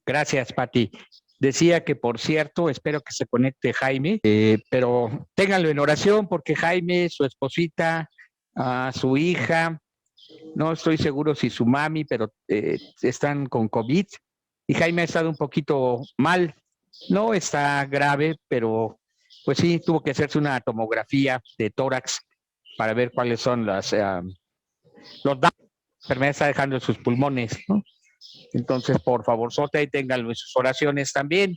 Gracias, Pati. Decía que, por cierto, espero que se conecte Jaime, pero ténganlo en oración porque Jaime, su esposita, su hija, no estoy seguro si su mami, pero están con COVID y Jaime ha estado un poquito mal. No está grave, pero pues sí, tuvo que hacerse una tomografía de tórax para ver cuáles son los daños que la enfermedad está dejando en sus pulmones, ¿no? Entonces, por favor, Sota, y ténganlo en sus oraciones también.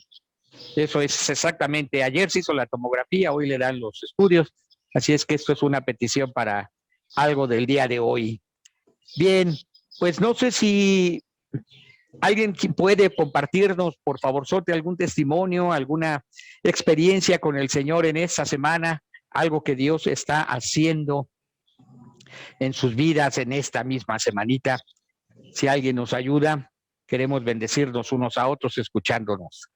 Eso es exactamente, ayer se hizo la tomografía, hoy le dan los estudios, así es que esto es una petición para algo del día de hoy. Bien, pues no sé si alguien puede compartirnos, por favor, Sote, algún testimonio, alguna experiencia con el Señor en esta semana, algo que Dios está haciendo en sus vidas en esta misma semanita. Si alguien nos ayuda, queremos bendecirnos unos a otros escuchándonos.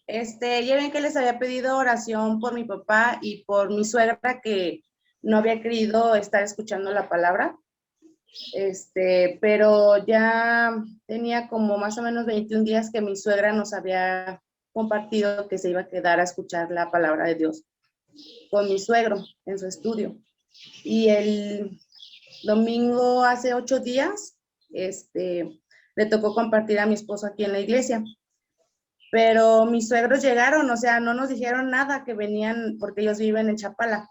Ya ven que les había pedido oración por mi papá y por mi suegra que no había querido estar escuchando la palabra. Pero ya tenía como más o menos 21 días que mi suegra nos había compartido que se iba a quedar a escuchar la palabra de Dios con mi suegro en su estudio. Y el domingo, hace 8 días, le tocó compartir a mi esposo aquí en la iglesia. Pero mis suegros llegaron, o sea, no nos dijeron nada que venían, porque ellos viven en Chapala.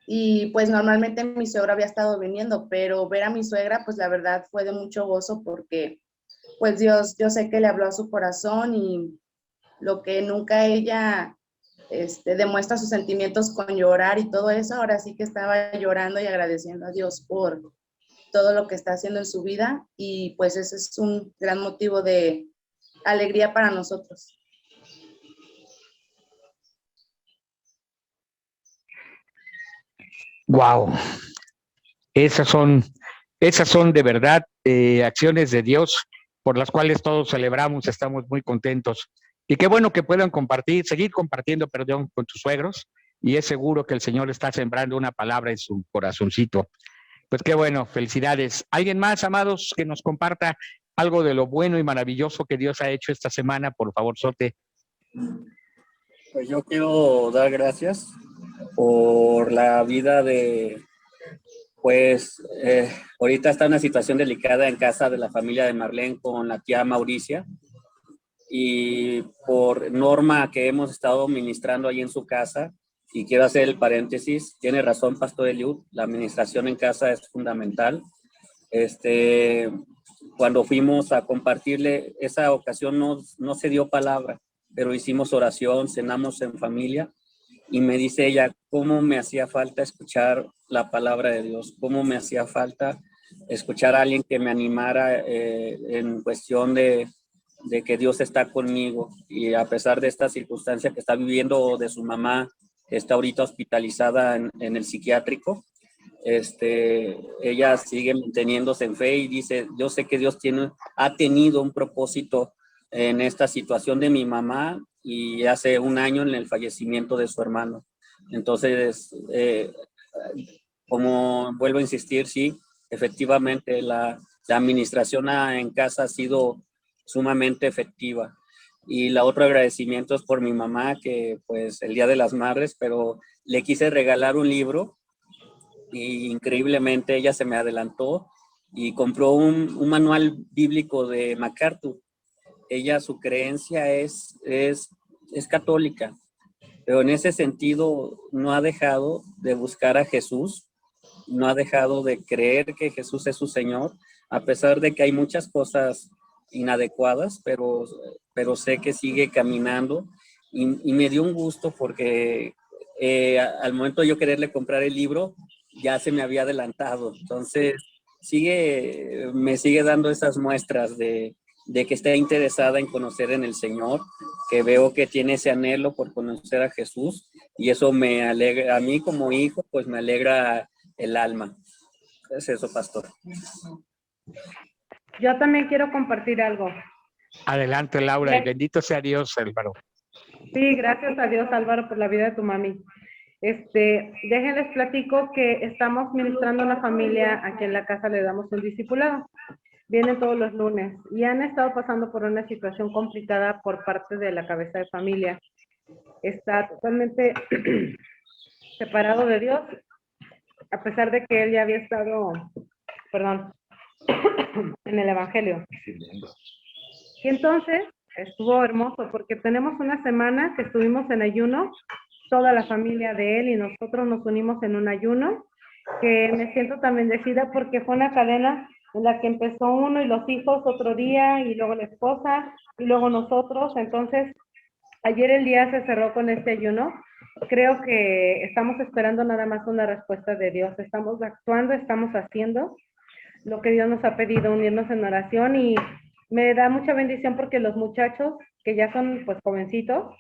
Y pues normalmente mi suegra había estado viniendo, pero ver a mi suegra, pues la verdad fue de mucho gozo porque pues Dios, yo sé que le habló a su corazón y lo que nunca ella demuestra sus sentimientos con llorar y todo eso, ahora sí que estaba llorando y agradeciendo a Dios por todo lo que está haciendo en su vida y pues ese es un gran motivo de alegría para nosotros. Wow, esas son de verdad acciones de Dios por las cuales todos celebramos, estamos muy contentos. Y qué bueno que puedan seguir compartiendo, perdón, con tus suegros, y es seguro que el Señor está sembrando una palabra en su corazoncito. Pues qué bueno, felicidades. ¿Alguien más, amados, que nos comparta algo de lo bueno y maravilloso que Dios ha hecho esta semana? Por favor, Sote. Pues yo quiero dar gracias por la vida de, pues, ahorita está una situación delicada en casa de la familia de Marlene con la tía Mauricia y por Norma que hemos estado ministrando ahí en su casa. Y quiero hacer el paréntesis, tiene razón Pastor Eliud, la administración en casa es fundamental. Cuando fuimos a compartirle, esa ocasión no se dio palabra, pero hicimos oración, cenamos en familia y me dice ella, cómo me hacía falta escuchar la palabra de Dios, cómo me hacía falta escuchar a alguien que me animara en cuestión de que Dios está conmigo y a pesar de esta circunstancia que está viviendo de su mamá, que está ahorita hospitalizada en el psiquiátrico, ella sigue manteniéndose en fe y dice, yo sé que Dios ha tenido un propósito en esta situación de mi mamá y hace un año en el fallecimiento de su hermano. Entonces, como vuelvo a insistir, sí, efectivamente la administración en casa ha sido sumamente efectiva. Y la otro agradecimiento es por mi mamá, que pues el Día de las Madres, pero le quise regalar un libro y increíblemente ella se me adelantó y compró un manual bíblico de MacArthur. Ella, su creencia es católica, pero en ese sentido no ha dejado de buscar a Jesús, no ha dejado de creer que Jesús es su Señor, a pesar de que hay muchas cosas inadecuadas, pero sé que sigue caminando y me dio un gusto porque al momento de yo quererle comprar el libro, ya se me había adelantado. Entonces, me sigue dando esas muestras de que está interesada en conocer en el Señor, que veo que tiene ese anhelo por conocer a Jesús y eso me alegra, a mí como hijo, pues me alegra el alma. Es eso, pastor. Yo también quiero compartir algo. Adelante, Laura, y bendito sea Dios, Álvaro. Sí, gracias a Dios, Álvaro, por la vida de tu mami. Déjenles platico que estamos ministrando a una familia aquí en la casa, le damos un discipulado. vienen todos los lunes y han estado pasando por una situación complicada por parte de la cabeza de familia. Está totalmente separado de Dios, a pesar de que él ya había estado, en el Evangelio. Y entonces estuvo hermoso porque tenemos una semana que estuvimos en ayuno, toda la familia de él y nosotros nos unimos en un ayuno, que me siento tan bendecida porque fue una cadena en la que empezó uno y los hijos otro día y luego la esposa y luego nosotros. Entonces, ayer el día se cerró con este ayuno. Creo que estamos esperando nada más una respuesta de Dios. Estamos actuando, estamos haciendo lo que Dios nos ha pedido, unirnos en oración, y me da mucha bendición porque los muchachos, que ya son pues jovencitos,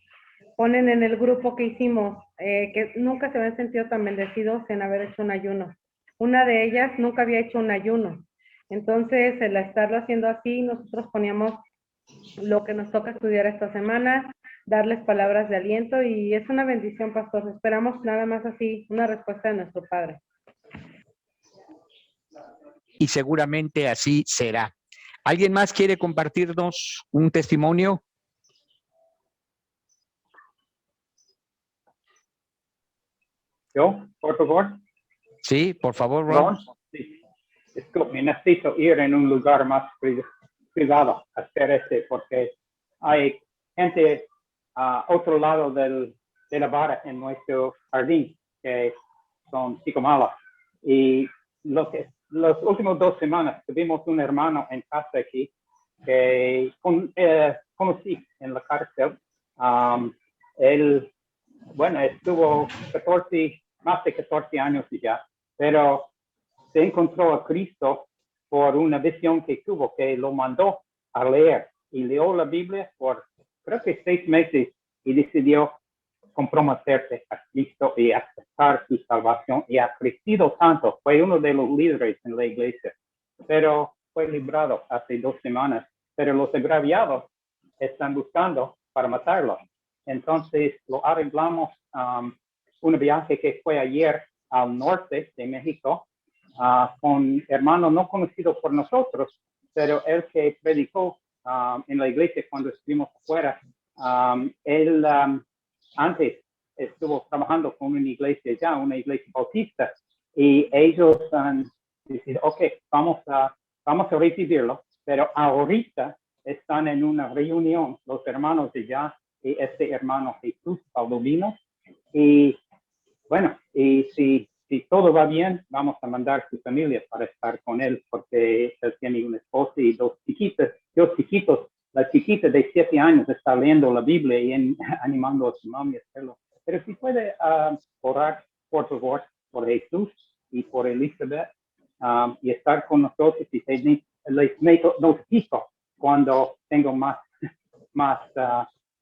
ponen en el grupo que hicimos, que nunca se habían sentido tan bendecidos en haber hecho un ayuno. Una de ellas nunca había hecho un ayuno. Entonces, el estarlo haciendo así, nosotros poníamos lo que nos toca estudiar esta semana, darles palabras de aliento, y es una bendición, pastor. Esperamos nada más así una respuesta de nuestro Padre. Y seguramente así será. ¿Alguien más quiere compartirnos un testimonio? Yo, por favor. Sí, por favor, Ron. Sí. Disculpe, necesito ir en un lugar más privado a hacer porque hay gente a otro lado de la vara en nuestro jardín que son psicomalas. Y las últimas 2 semanas tuvimos un hermano en casa aquí que conocí en la cárcel. Él, bueno, estuvo más de 14 años ya, pero se encontró a Cristo por una visión que tuvo, que lo mandó a leer, y leyó la Biblia por creo que 6 meses y decidió comprometerse a Cristo y aceptar su salvación, y ha crecido tanto. Fue uno de los líderes en la iglesia, pero fue librado hace 2 semanas, pero los agraviados están buscando para matarlo. Entonces lo arreglamos, un viaje que fue ayer al norte de México, con hermano no conocido por nosotros, pero él que predicó en la iglesia cuando estuvimos afuera. Él antes estuvo trabajando con una iglesia una iglesia bautista, y ellos han decidido, ok, vamos a recibirlo, pero ahorita están en una reunión los hermanos de allá y este hermano Jesús Paulino, y bueno, y si todo va bien, vamos a mandar su familia para estar con él, porque él tiene una esposa y 2 chiquitos. La chiquita de 7 años está leyendo la Biblia y animando a su mamá a hacerlo. Pero si puede orar, por favor, por Jesús y por Elizabeth, y estar con nosotros, y les notifico cuando tengo más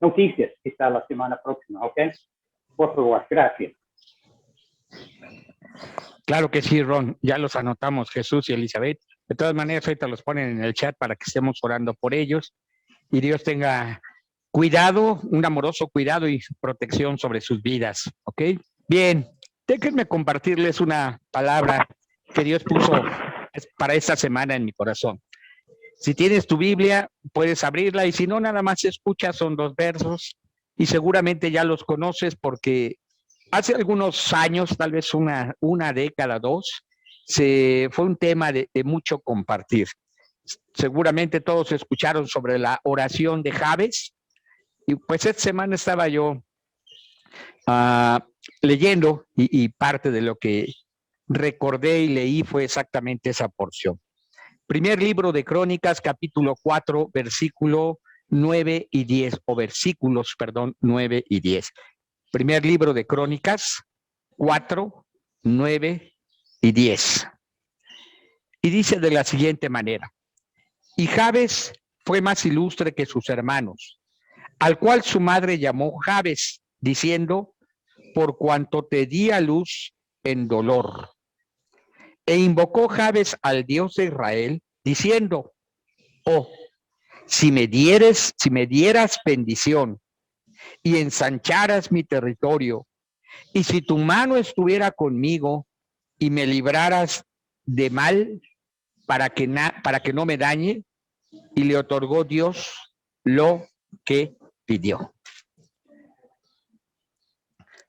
noticias, quizá la semana próxima, ¿ok? Por favor, gracias. Claro que sí, Ron, ya los anotamos, Jesús y Elizabeth. De todas maneras, ahorita los ponen en el chat para que estemos orando por ellos, y Dios tenga cuidado, un amoroso cuidado y protección sobre sus vidas, ¿ok? Bien, déjenme compartirles una palabra que Dios puso para esta semana en mi corazón. Si tienes tu Biblia, puedes abrirla, y si no, nada más escucha, son 2 versos, y seguramente ya los conoces porque hace algunos años, tal vez una década, 2, fue un tema de mucho compartir. Seguramente todos escucharon sobre la oración de Jabes, y pues esta semana estaba yo leyendo, y parte de lo que recordé y leí fue exactamente esa porción. Primer libro de Crónicas, capítulo 4, versículo 9 y 10, o versículos, perdón, 9 y 10. Primer libro de Crónicas, 4, 9 y 10. Y dice de la siguiente manera: y Jabes fue más ilustre que sus hermanos, al cual su madre llamó Jabes, diciendo, por cuanto te di a luz en dolor. E invocó Jabes al Dios de Israel, diciendo, oh, si me dieras bendición y ensancharas mi territorio, y si tu mano estuviera conmigo y me libraras de mal, para que no me dañe, y le otorgó Dios lo que pidió.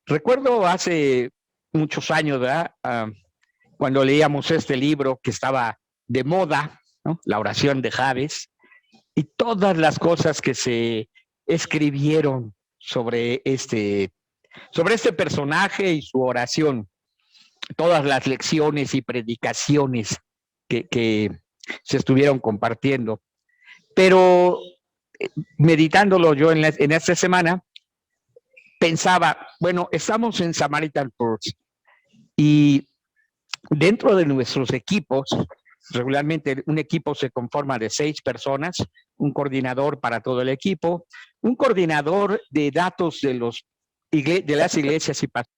Recuerdo hace muchos años, ¿verdad? Cuando leíamos este libro que estaba de moda, ¿no? La oración de Jabes, y todas las cosas que se escribieron sobre este personaje y su oración, todas las lecciones y predicaciones que se estuvieron compartiendo. Pero meditándolo yo en esta semana, pensaba, bueno, estamos en Samaritan Purse y dentro de nuestros equipos, regularmente un equipo se conforma de 6 personas, un coordinador para todo el equipo, un coordinador de datos de las iglesias y pastores.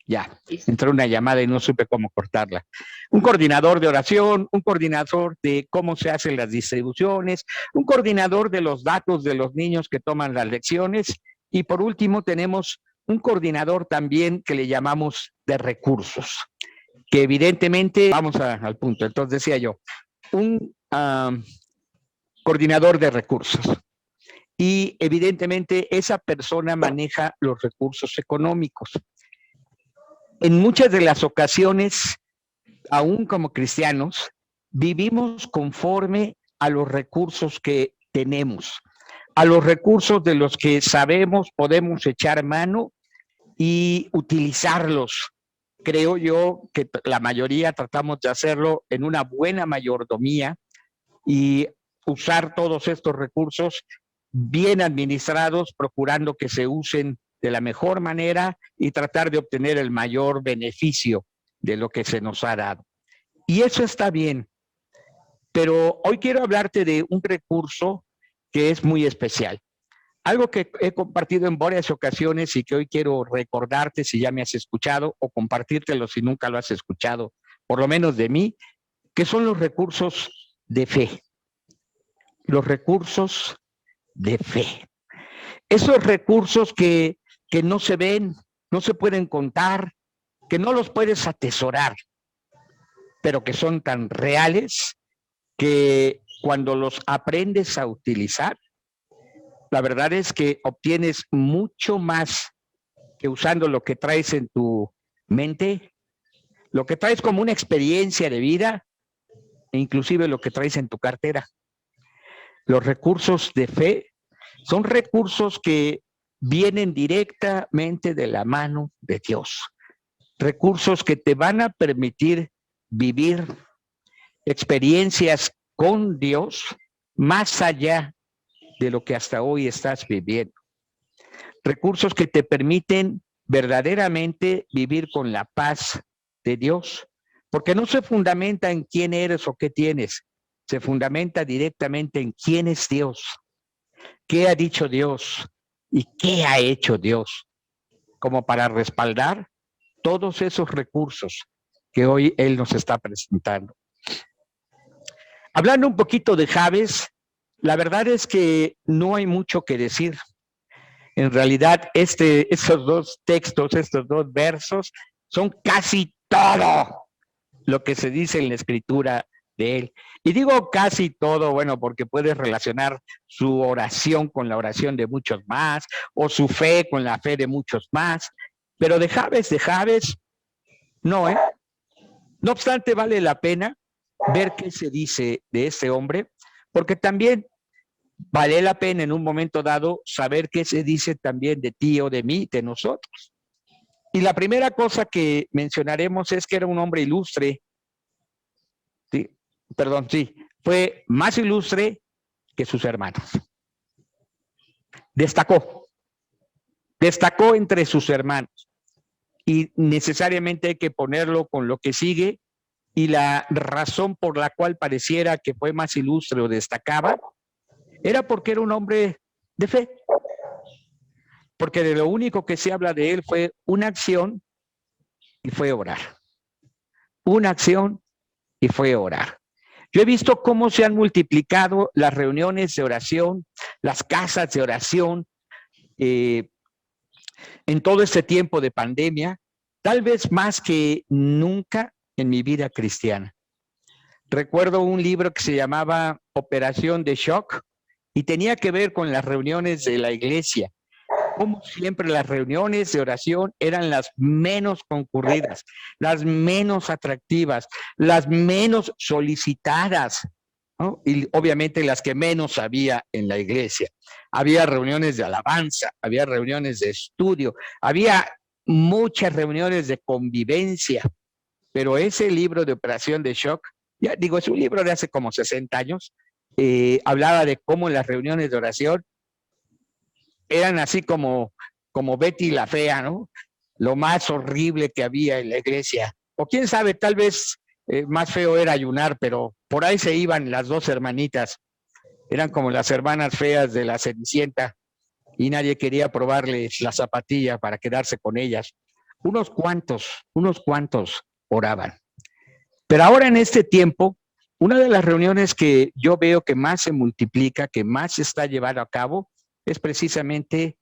Ya, entró una llamada y no supe cómo cortarla. Un coordinador de oración, un coordinador de cómo se hacen las distribuciones, un coordinador de los datos de los niños que toman las lecciones, y por último tenemos un coordinador también que le llamamos de recursos, que evidentemente, vamos al punto, entonces decía yo, un coordinador de recursos. Y evidentemente esa persona maneja los recursos económicos. En muchas de las ocasiones, aún como cristianos, vivimos conforme a los recursos que tenemos, a los recursos de los que sabemos podemos echar mano y utilizarlos. Creo yo que la mayoría tratamos de hacerlo en una buena mayordomía y usar todos estos recursos bien administrados, procurando que se usen de la mejor manera y tratar de obtener el mayor beneficio de lo que se nos ha dado. Y eso está bien, pero hoy quiero hablarte de un recurso que es muy especial. Algo que he compartido en varias ocasiones y que hoy quiero recordarte si ya me has escuchado, o compartírtelo si nunca lo has escuchado, por lo menos de mí, que son los recursos de fe. Los recursos de fe. Esos recursos que no se ven, no se pueden contar, que no los puedes atesorar, pero que son tan reales que cuando los aprendes a utilizar, la verdad es que obtienes mucho más que usando lo que traes en tu mente, lo que traes como una experiencia de vida, e inclusive lo que traes en tu cartera. Los recursos de fe son recursos que vienen directamente de la mano de Dios. Recursos que te van a permitir vivir experiencias con Dios más allá de lo que hasta hoy estás viviendo. Recursos que te permiten verdaderamente vivir con la paz de Dios, porque no se fundamenta en quién eres o qué tienes, se fundamenta directamente en quién es Dios, qué ha dicho Dios y qué ha hecho Dios, como para respaldar todos esos recursos que hoy Él nos está presentando. Hablando un poquito de Jabes, la verdad es que no hay mucho que decir. En realidad, esos 2 textos, estos 2 versos, son casi todo lo que se dice en la escritura de él. Y digo casi todo, bueno, porque puedes relacionar su oración con la oración de muchos más, o su fe con la fe de muchos más, pero de Jabes, no, ¿eh? No obstante, vale la pena ver qué se dice de este hombre, porque también vale la pena en un momento dado saber qué se dice también de ti o de mí, de nosotros. Y la primera cosa que mencionaremos es que era un hombre ilustre. Fue más ilustre que sus hermanos. Destacó entre sus hermanos. Y necesariamente hay que ponerlo con lo que sigue, y la razón por la cual pareciera que fue más ilustre o destacaba era porque era un hombre de fe. Porque de lo único que se habla de él fue una acción y fue orar. Una acción y fue orar. Yo he visto cómo se han multiplicado las reuniones de oración, las casas de oración, en todo este tiempo de pandemia, tal vez más que nunca en mi vida cristiana. Recuerdo un libro que se llamaba Operación de Shock y tenía que ver con las reuniones de la iglesia. Como siempre, las reuniones de oración eran las menos concurridas, las menos atractivas, las menos solicitadas, ¿no? Y obviamente las que menos había en la iglesia. Había reuniones de alabanza, había reuniones de estudio, había muchas reuniones de convivencia, pero ese libro de Operación de Shock, ya digo, es un libro de hace como 60 años, hablaba de cómo las reuniones de oración eran así como Betty la Fea, ¿no? Lo más horrible que había en la iglesia. O quién sabe, tal vez más feo era ayunar, pero por ahí se iban las dos hermanitas. Eran como las hermanas feas de la Cenicienta y nadie quería probarles la zapatilla para quedarse con ellas. Unos cuantos oraban. Pero ahora en este tiempo, una de las reuniones que yo veo que más se multiplica, que más se está llevando a cabo, es precisamente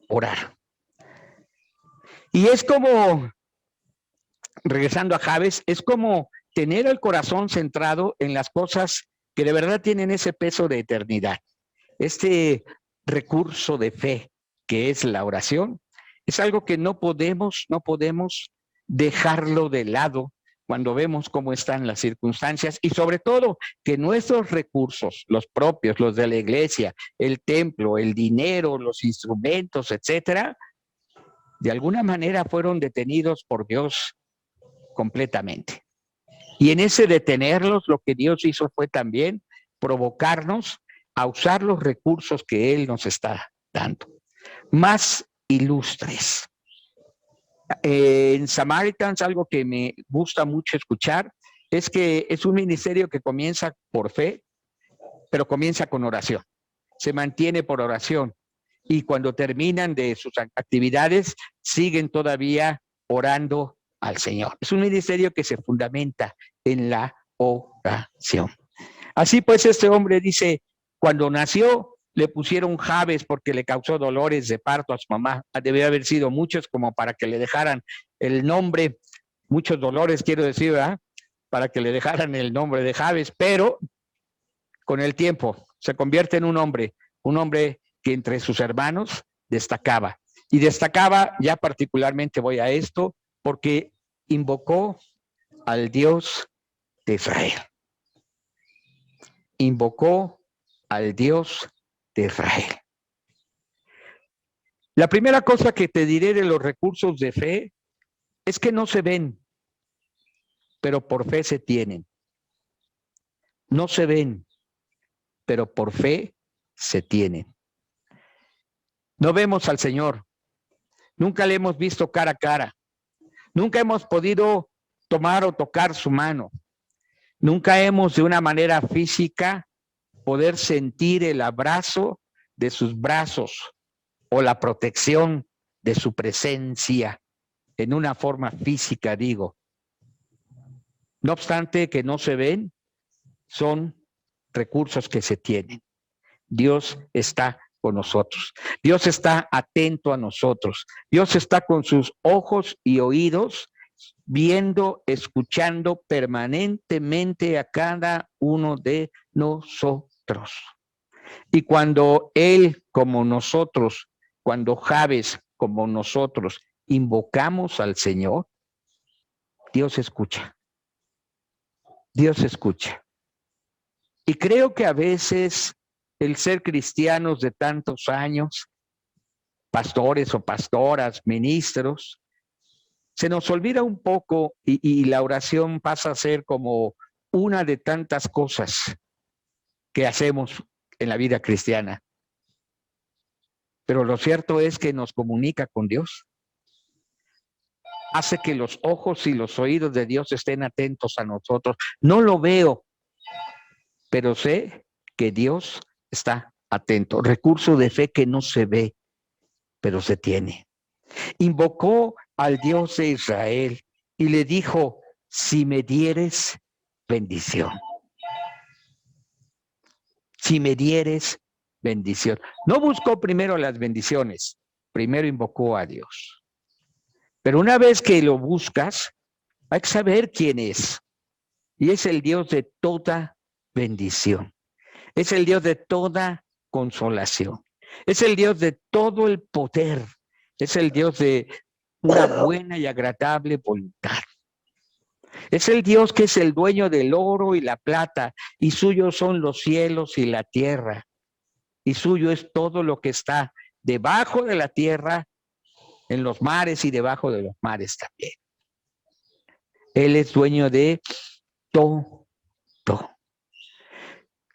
orar. Y es como, regresando a Jabes, es como tener el corazón centrado en las cosas que de verdad tienen ese peso de eternidad. Este recurso de fe que es la oración, es algo que no podemos dejarlo de lado cuando vemos cómo están las circunstancias y sobre todo que nuestros recursos, los propios, los de la iglesia, el templo, el dinero, los instrumentos, etcétera, de alguna manera fueron detenidos por Dios completamente. Y en ese detenerlos, lo que Dios hizo fue también provocarnos a usar los recursos que Él nos está dando, más ilustres. En Samaritans, algo que me gusta mucho escuchar es que es un ministerio que comienza por fe, pero comienza con oración. Se mantiene por oración y cuando terminan de sus actividades siguen todavía orando al Señor. Es un ministerio que se fundamenta en la oración. Así pues, este hombre dice, cuando nació le pusieron Jabes porque le causó dolores de parto a su mamá. Debe haber sido muchos como para que le dejaran el nombre, muchos dolores quiero decir, ¿verdad? Para que le dejaran el nombre de Jabes, pero con el tiempo se convierte en un hombre que entre sus hermanos destacaba. Y destacaba, ya particularmente voy a esto, porque invocó al Dios de Israel. Invocó al Dios de Israel. La primera cosa que te diré de los recursos de fe es que no se ven, pero por fe se tienen. No se ven, pero por fe se tienen. No vemos al Señor, nunca le hemos visto cara a cara, nunca hemos podido tomar o tocar su mano, nunca hemos de una manera física poder sentir el abrazo de sus brazos o la protección de su presencia en una forma física, digo. No obstante que no se ven, son recursos que se tienen. Dios está con nosotros. Dios está atento a nosotros. Dios está con sus ojos y oídos viendo, escuchando permanentemente a cada uno de nosotros. Y cuando Él, como nosotros, cuando Jabes, como nosotros, invocamos al Señor, Dios escucha. Dios escucha. Y creo que a veces el ser cristianos de tantos años, pastores o pastoras, ministros, se nos olvida un poco y la oración pasa a ser como una de tantas cosas que hacemos en la vida cristiana. Pero lo cierto es que nos comunica con Dios. Hace que los ojos y los oídos de Dios estén atentos a nosotros. No lo veo, pero sé que Dios está atento. Recurso de fe que no se ve, pero se tiene. Invocó al Dios de Israel y le dijo, si me dieres bendición. si me dieres bendición. No buscó primero las bendiciones, primero invocó a Dios. Pero una vez que lo buscas, hay que saber quién es. Y es el Dios de toda bendición. Es el Dios de toda consolación. Es el Dios de todo el poder. Es el Dios de una buena y agradable voluntad. Es el Dios que es el dueño del oro y la plata, y suyos son los cielos y la tierra. Y suyo es todo lo que está debajo de la tierra, en los mares y debajo de los mares también. Él es dueño de todo.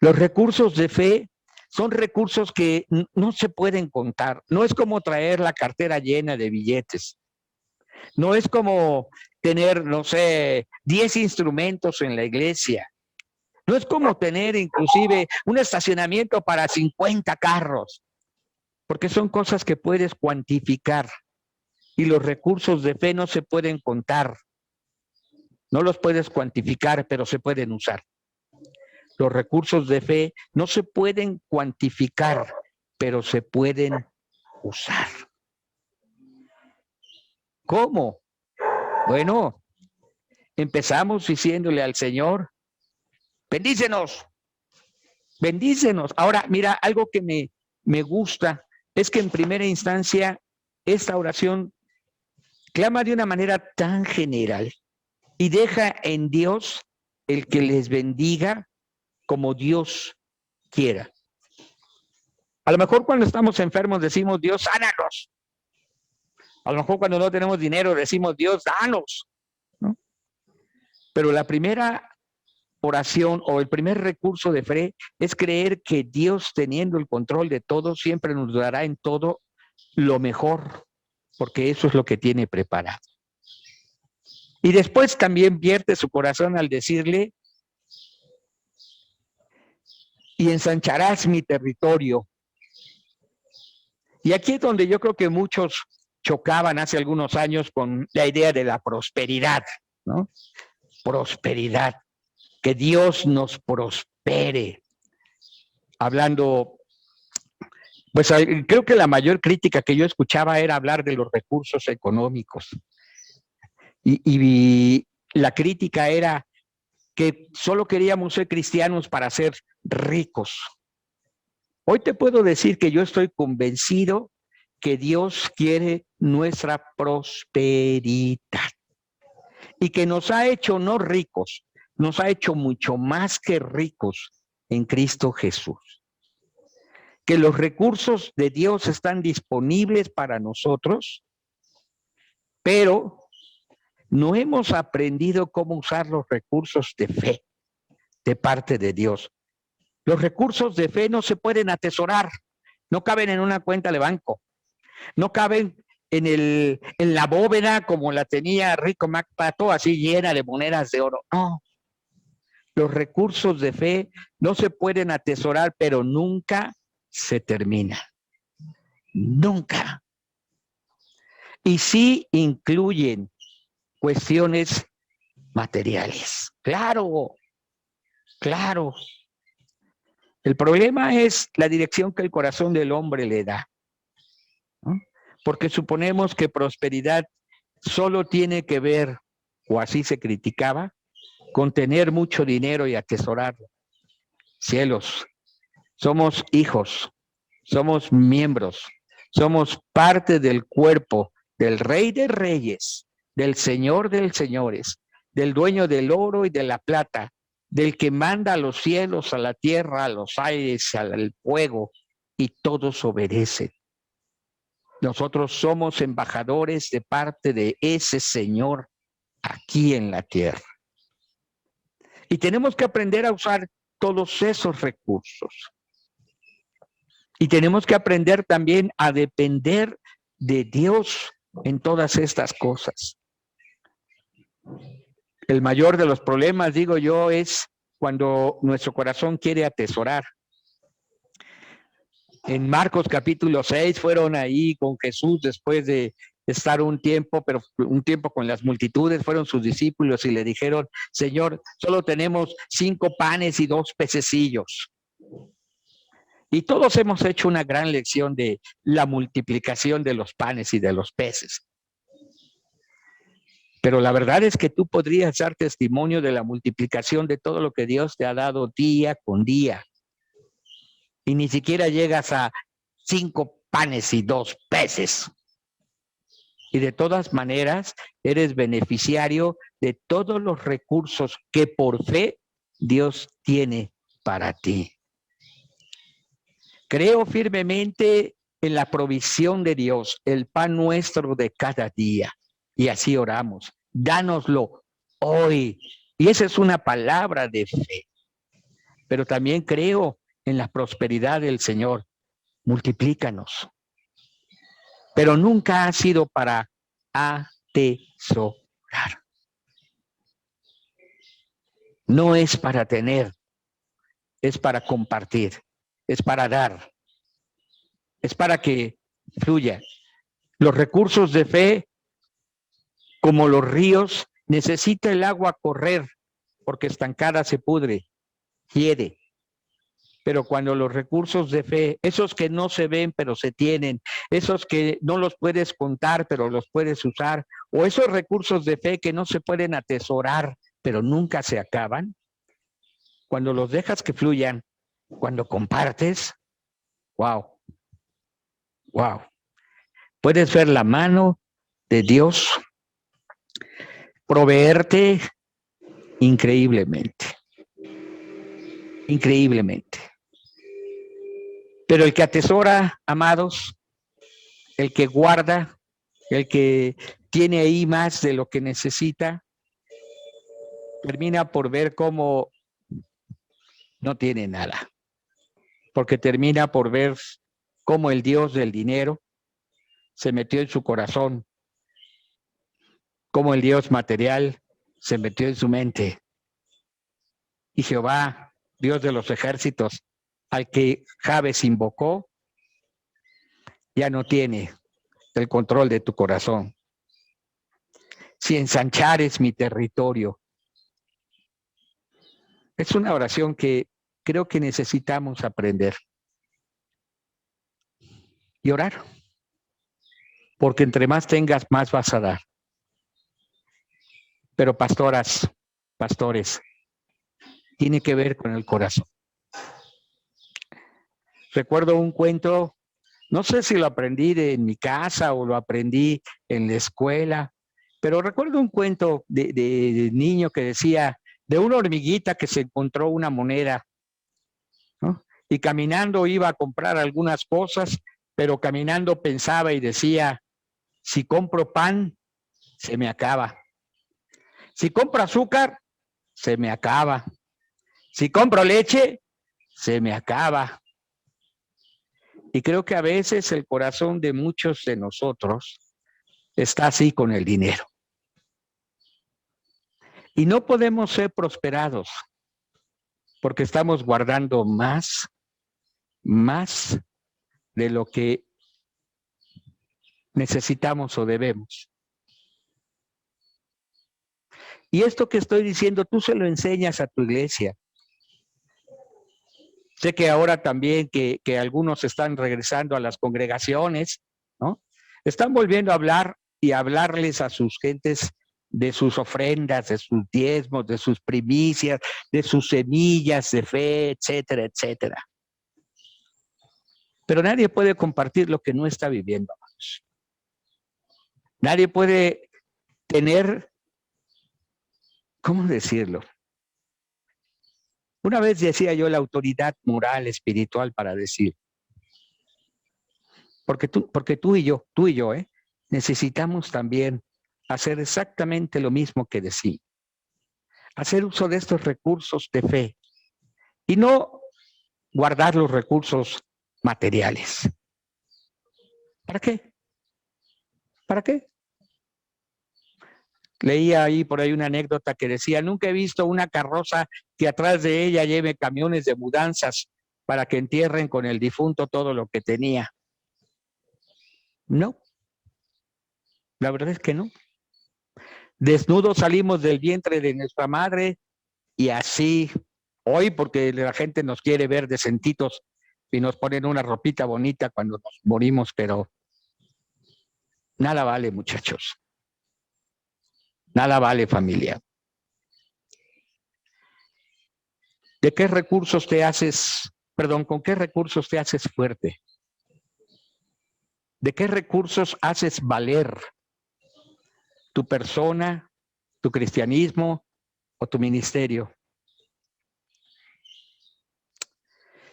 Los recursos de fe son recursos que no se pueden contar. No es como traer la cartera llena de billetes. No es como tener, no sé, 10 instrumentos en la iglesia. No es como tener inclusive un estacionamiento para 50 carros, porque son cosas que puedes cuantificar y los recursos de fe no se pueden contar. No los puedes cuantificar, pero se pueden usar. Los recursos de fe no se pueden cuantificar, pero se pueden usar. ¿Cómo? Bueno, empezamos diciéndole al Señor, bendícenos, bendícenos. Ahora, mira, algo que me gusta es que en primera instancia esta oración clama de una manera tan general y deja en Dios el que les bendiga como Dios quiera. A lo mejor cuando estamos enfermos decimos, Dios, sánanos. A lo mejor cuando no tenemos dinero decimos, Dios, danos, ¿no? Pero la primera oración o el primer recurso de fe es creer que Dios, teniendo el control de todo, siempre nos dará en todo lo mejor, porque eso es lo que tiene preparado. Y después también vierte su corazón al decirle, y ensancharás mi territorio. Y aquí es donde yo creo que muchos chocaban hace algunos años con la idea de la prosperidad, ¿no? Prosperidad, que Dios nos prospere. Hablando, pues creo que la mayor crítica que yo escuchaba era hablar de los recursos económicos. Y la crítica era que solo queríamos ser cristianos para ser ricos. Hoy te puedo decir que yo estoy convencido que Dios quiere nuestra prosperidad y que nos ha hecho no ricos, nos ha hecho mucho más que ricos en Cristo Jesús. Que los recursos de Dios están disponibles para nosotros, pero no hemos aprendido cómo usar los recursos de fe de parte de Dios. Los recursos de fe no se pueden atesorar, no caben en una cuenta de banco, no caben en la bóveda como la tenía Rico MacPato, así llena de monedas de oro. No, los recursos de fe no se pueden atesorar, pero nunca se termina. Nunca. Y sí incluyen cuestiones materiales. Claro, claro. El problema es la dirección que el corazón del hombre le da, ¿no? Porque suponemos que prosperidad solo tiene que ver, o así se criticaba, con tener mucho dinero y atesorarlo. Cielos, somos hijos, somos miembros, somos parte del cuerpo del Rey de Reyes, del Señor de Señores, del dueño del oro y de la plata, del que manda a los cielos, a la tierra, a los aires, al fuego, y todos obedecen. Nosotros somos embajadores de parte de ese Señor aquí en la tierra. Y tenemos que aprender a usar todos esos recursos. Y tenemos que aprender también a depender de Dios en todas estas cosas. El mayor de los problemas, digo yo, es cuando nuestro corazón quiere atesorar. En Marcos capítulo 6 fueron ahí con Jesús después de estar un tiempo, pero un tiempo con las multitudes, fueron sus discípulos y le dijeron, Señor, solo tenemos 5 panes y 2 pececillos. Y todos hemos hecho una gran lección de la multiplicación de los panes y de los peces. Pero la verdad es que tú podrías dar testimonio de la multiplicación de todo lo que Dios te ha dado día con día. Y ni siquiera llegas a 5 panes y 2 peces. Y de todas maneras, eres beneficiario de todos los recursos que por fe Dios tiene para ti. Creo firmemente en la provisión de Dios, el pan nuestro de cada día. Y así oramos. Dánoslo hoy. Y esa es una palabra de fe. Pero también creo en la prosperidad del Señor. Multiplícanos. Pero nunca ha sido para atesorar. No es para tener, es para compartir, es para dar, es para que fluya. Los recursos de fe, como los ríos, necesita el agua correr, porque estancada se pudre, hiede. Pero cuando los recursos de fe, esos que no se ven pero se tienen, esos que no los puedes contar pero los puedes usar, o esos recursos de fe que no se pueden atesorar pero nunca se acaban, cuando los dejas que fluyan, cuando compartes, wow, wow. Puedes ver la mano de Dios proveerte increíblemente, increíblemente. Pero el que atesora, amados, el que guarda, el que tiene ahí más de lo que necesita, termina por ver cómo no tiene nada. Porque termina por ver cómo el Dios del dinero se metió en su corazón, cómo el Dios material se metió en su mente. Y Jehová, Dios de los ejércitos, al que Jabes invocó, ya no tiene el control de tu corazón. Si ensanchares mi territorio. Es una oración que creo que necesitamos aprender y orar. Porque entre más tengas, más vas a dar. Pero pastoras, pastores, tiene que ver con el corazón. Recuerdo un cuento, no sé si lo aprendí en mi casa o lo aprendí en la escuela, pero recuerdo un cuento de niño que decía de una hormiguita que se encontró una moneda, ¿no? Y caminando iba a comprar algunas cosas, pero caminando pensaba y decía, si compro pan, se me acaba. Si compro azúcar, se me acaba. Si compro leche, se me acaba. Y creo que a veces el corazón de muchos de nosotros está así con el dinero. Y no podemos ser prosperados porque estamos guardando más de lo que necesitamos o debemos. Y esto que estoy diciendo, tú se lo enseñas a tu iglesia. Sé que ahora también que algunos están regresando a las congregaciones, ¿no? Están volviendo a hablar y hablarles a sus gentes de sus ofrendas, de sus diezmos, de sus primicias, de sus semillas de fe, etcétera, etcétera. Pero nadie puede compartir lo que no está viviendo. Nadie puede tener, ¿cómo decirlo? Una vez decía yo la autoridad moral, espiritual para decir, porque tú y yo, necesitamos también hacer exactamente lo mismo que decir, hacer uso de estos recursos de fe y no guardar los recursos materiales. ¿Para qué? ¿Para qué? Leía ahí por ahí una anécdota que decía, nunca he visto una carroza que atrás de ella lleve camiones de mudanzas para que entierren con el difunto todo lo que tenía. No, la verdad es que no. Desnudos salimos del vientre de nuestra madre y así, hoy porque la gente nos quiere ver decentitos, y nos ponen una ropita bonita cuando nos morimos, pero nada vale, muchachos. Nada vale, familia. ¿De qué recursos te haces, perdón, con qué recursos te haces fuerte? ¿De qué recursos haces valer tu persona, tu cristianismo o tu ministerio?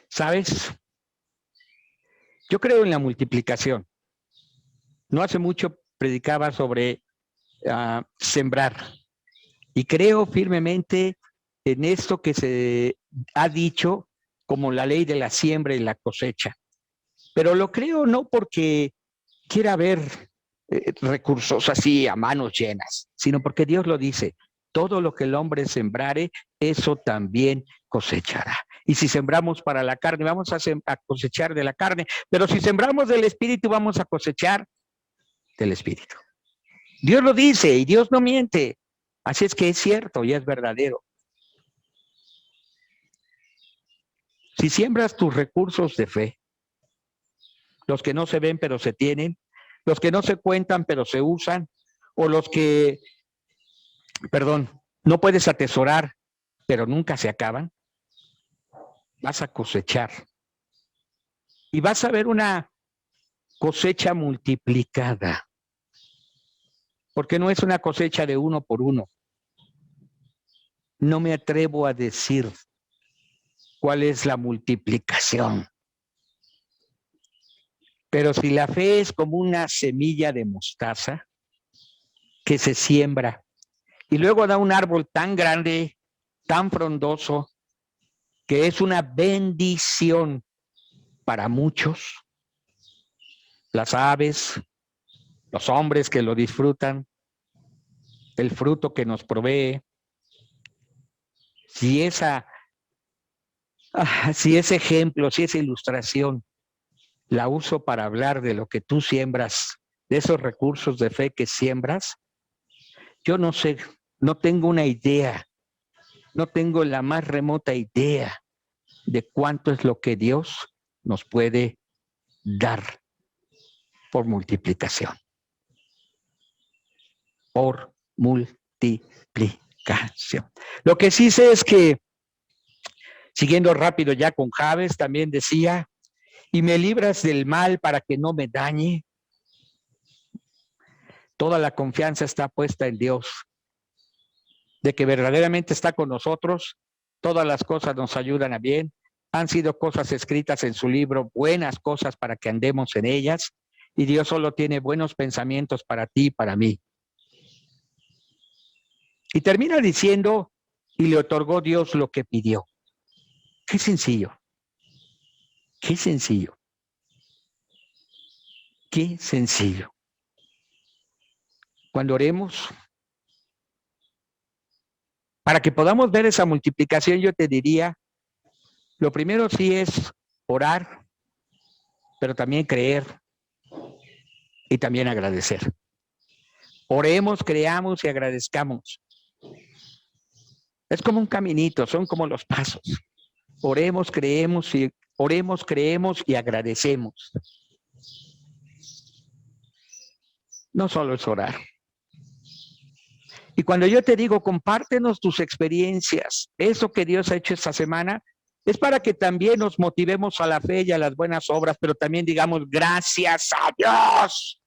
¿Sabes? Yo creo en la multiplicación. No hace mucho predicaba sobre sembrar y creo firmemente en esto que se ha dicho como la ley de la siembra y la cosecha. Pero lo creo no porque quiera ver recursos así a manos llenas, sino porque Dios lo dice, todo lo que el hombre sembrare, eso también cosechará. Y si sembramos para la carne, vamos a cosechar de la carne, pero si sembramos del Espíritu, vamos a cosechar del Espíritu. Dios lo dice y Dios no miente. Así es que es cierto y es verdadero. Si siembras tus recursos de fe, los que no se ven pero se tienen, los que no se cuentan pero se usan, o los que, no puedes atesorar pero nunca se acaban, vas a cosechar. Y vas a ver una cosecha multiplicada. Porque no es una cosecha de uno por uno. No me atrevo a decir cuál es la multiplicación. Pero si la fe es como una semilla de mostaza que se siembra y luego da un árbol tan grande, tan frondoso, que es una bendición para muchos, las aves, los hombres que lo disfrutan, el fruto que nos provee, si ese ejemplo, si esa ilustración la uso para hablar de lo que tú siembras, de esos recursos de fe que siembras, yo no sé, no tengo una idea, no tengo la más remota idea de cuánto es lo que Dios nos puede dar por multiplicación. Por multiplicación. Lo que sí sé es que, siguiendo rápido ya con Javes, también decía, y me libras del mal para que no me dañe. Toda la confianza está puesta en Dios, de que verdaderamente está con nosotros. Todas las cosas nos ayudan a bien. Han sido cosas escritas en su libro, buenas cosas para que andemos en ellas. Y Dios solo tiene buenos pensamientos para ti y para mí. Y termina diciendo, y le otorgó Dios lo que pidió. Qué sencillo. Qué sencillo. Qué sencillo. Cuando oremos, para que podamos ver esa multiplicación, yo te diría, lo primero sí es orar, pero también creer y también agradecer. Oremos, creamos y agradezcamos. Es como un caminito, son como los pasos. Oremos, creemos y agradecemos. No solo es orar. Y cuando yo te digo, compártenos tus experiencias, eso que Dios ha hecho esta semana, es para que también nos motivemos a la fe y a las buenas obras, pero también digamos, gracias a Dios.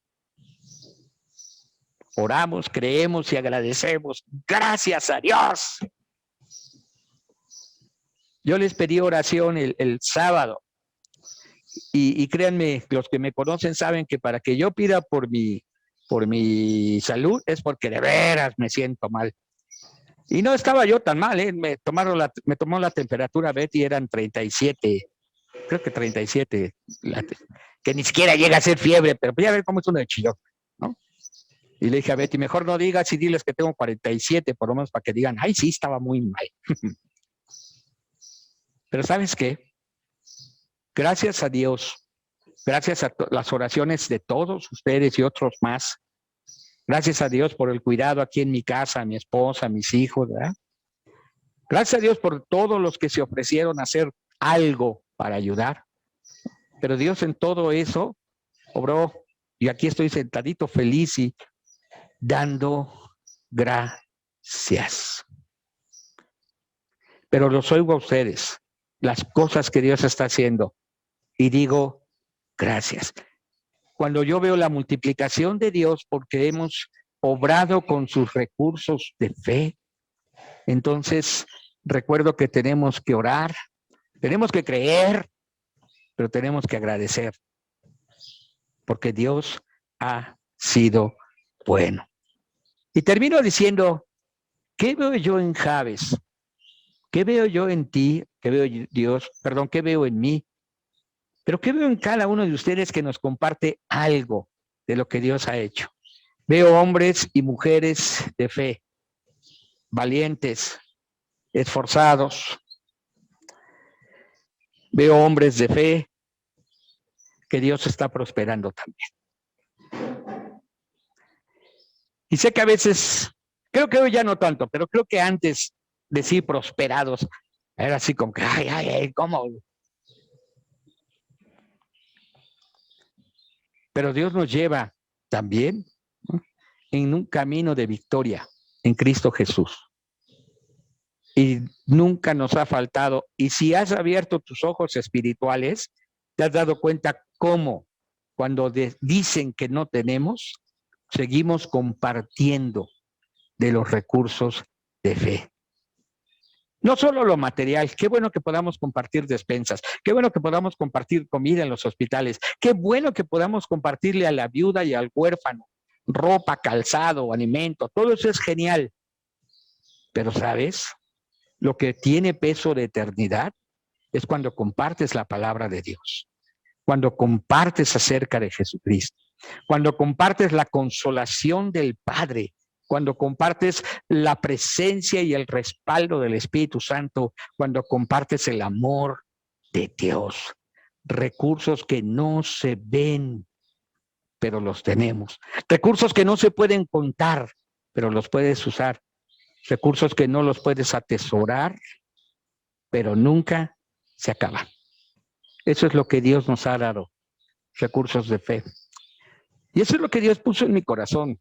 Oramos, creemos y agradecemos. Gracias a Dios. Yo les pedí oración el sábado y créanme, los que me conocen saben que para que yo pida por mi salud es porque de veras me siento mal. Y no estaba yo tan mal, ¿eh? Me tomó la temperatura Betty, eran 37, creo que 37, que ni siquiera llega a ser fiebre, pero ya ver cómo es uno de chillón, ¿no? Y le dije a Betty, mejor no digas y diles que tengo 47, por lo menos para que digan, ay, sí, estaba muy mal. Pero ¿sabes qué? Gracias a Dios, gracias a las oraciones de todos ustedes y otros más, gracias a Dios por el cuidado aquí en mi casa, a mi esposa, a mis hijos, ¿verdad? Gracias a Dios por todos los que se ofrecieron a hacer algo para ayudar. Pero Dios en todo eso obró, y aquí estoy sentadito feliz y dando gracias. Pero los oigo a ustedes, las cosas que Dios está haciendo, y digo gracias. Cuando yo veo la multiplicación de Dios porque hemos obrado con sus recursos de fe, entonces recuerdo que tenemos que orar, tenemos que creer, pero tenemos que agradecer, porque Dios ha sido bueno. Y termino diciendo, ¿qué veo yo en Javes? ¿Qué veo yo en ti? ¿Qué veo Dios? Perdón, ¿qué veo en mí? Pero ¿qué veo en cada uno de ustedes que nos comparte algo de lo que Dios ha hecho? Veo hombres y mujeres de fe, valientes, esforzados. Veo hombres de fe que Dios está prosperando también. Y sé que a veces, creo que hoy ya no tanto, pero creo que antes decir prosperados era así como que, ay, ¿cómo? Pero Dios nos lleva también, ¿no?, en un camino de victoria en Cristo Jesús. Y nunca nos ha faltado. Y si has abierto tus ojos espirituales, te has dado cuenta cómo cuando dicen que no tenemos, seguimos compartiendo de los recursos de fe. No solo lo material, qué bueno que podamos compartir despensas, qué bueno que podamos compartir comida en los hospitales, qué bueno que podamos compartirle a la viuda y al huérfano ropa, calzado, alimento, todo eso es genial. Pero ¿sabes? Lo que tiene peso de eternidad es cuando compartes la palabra de Dios, cuando compartes acerca de Jesucristo, cuando compartes la consolación del Padre, cuando compartes la presencia y el respaldo del Espíritu Santo, cuando compartes el amor de Dios. Recursos que no se ven, pero los tenemos. Recursos que no se pueden contar, pero los puedes usar. Recursos que no los puedes atesorar, pero nunca se acaban. Eso es lo que Dios nos ha dado, recursos de fe. Y eso es lo que Dios puso en mi corazón.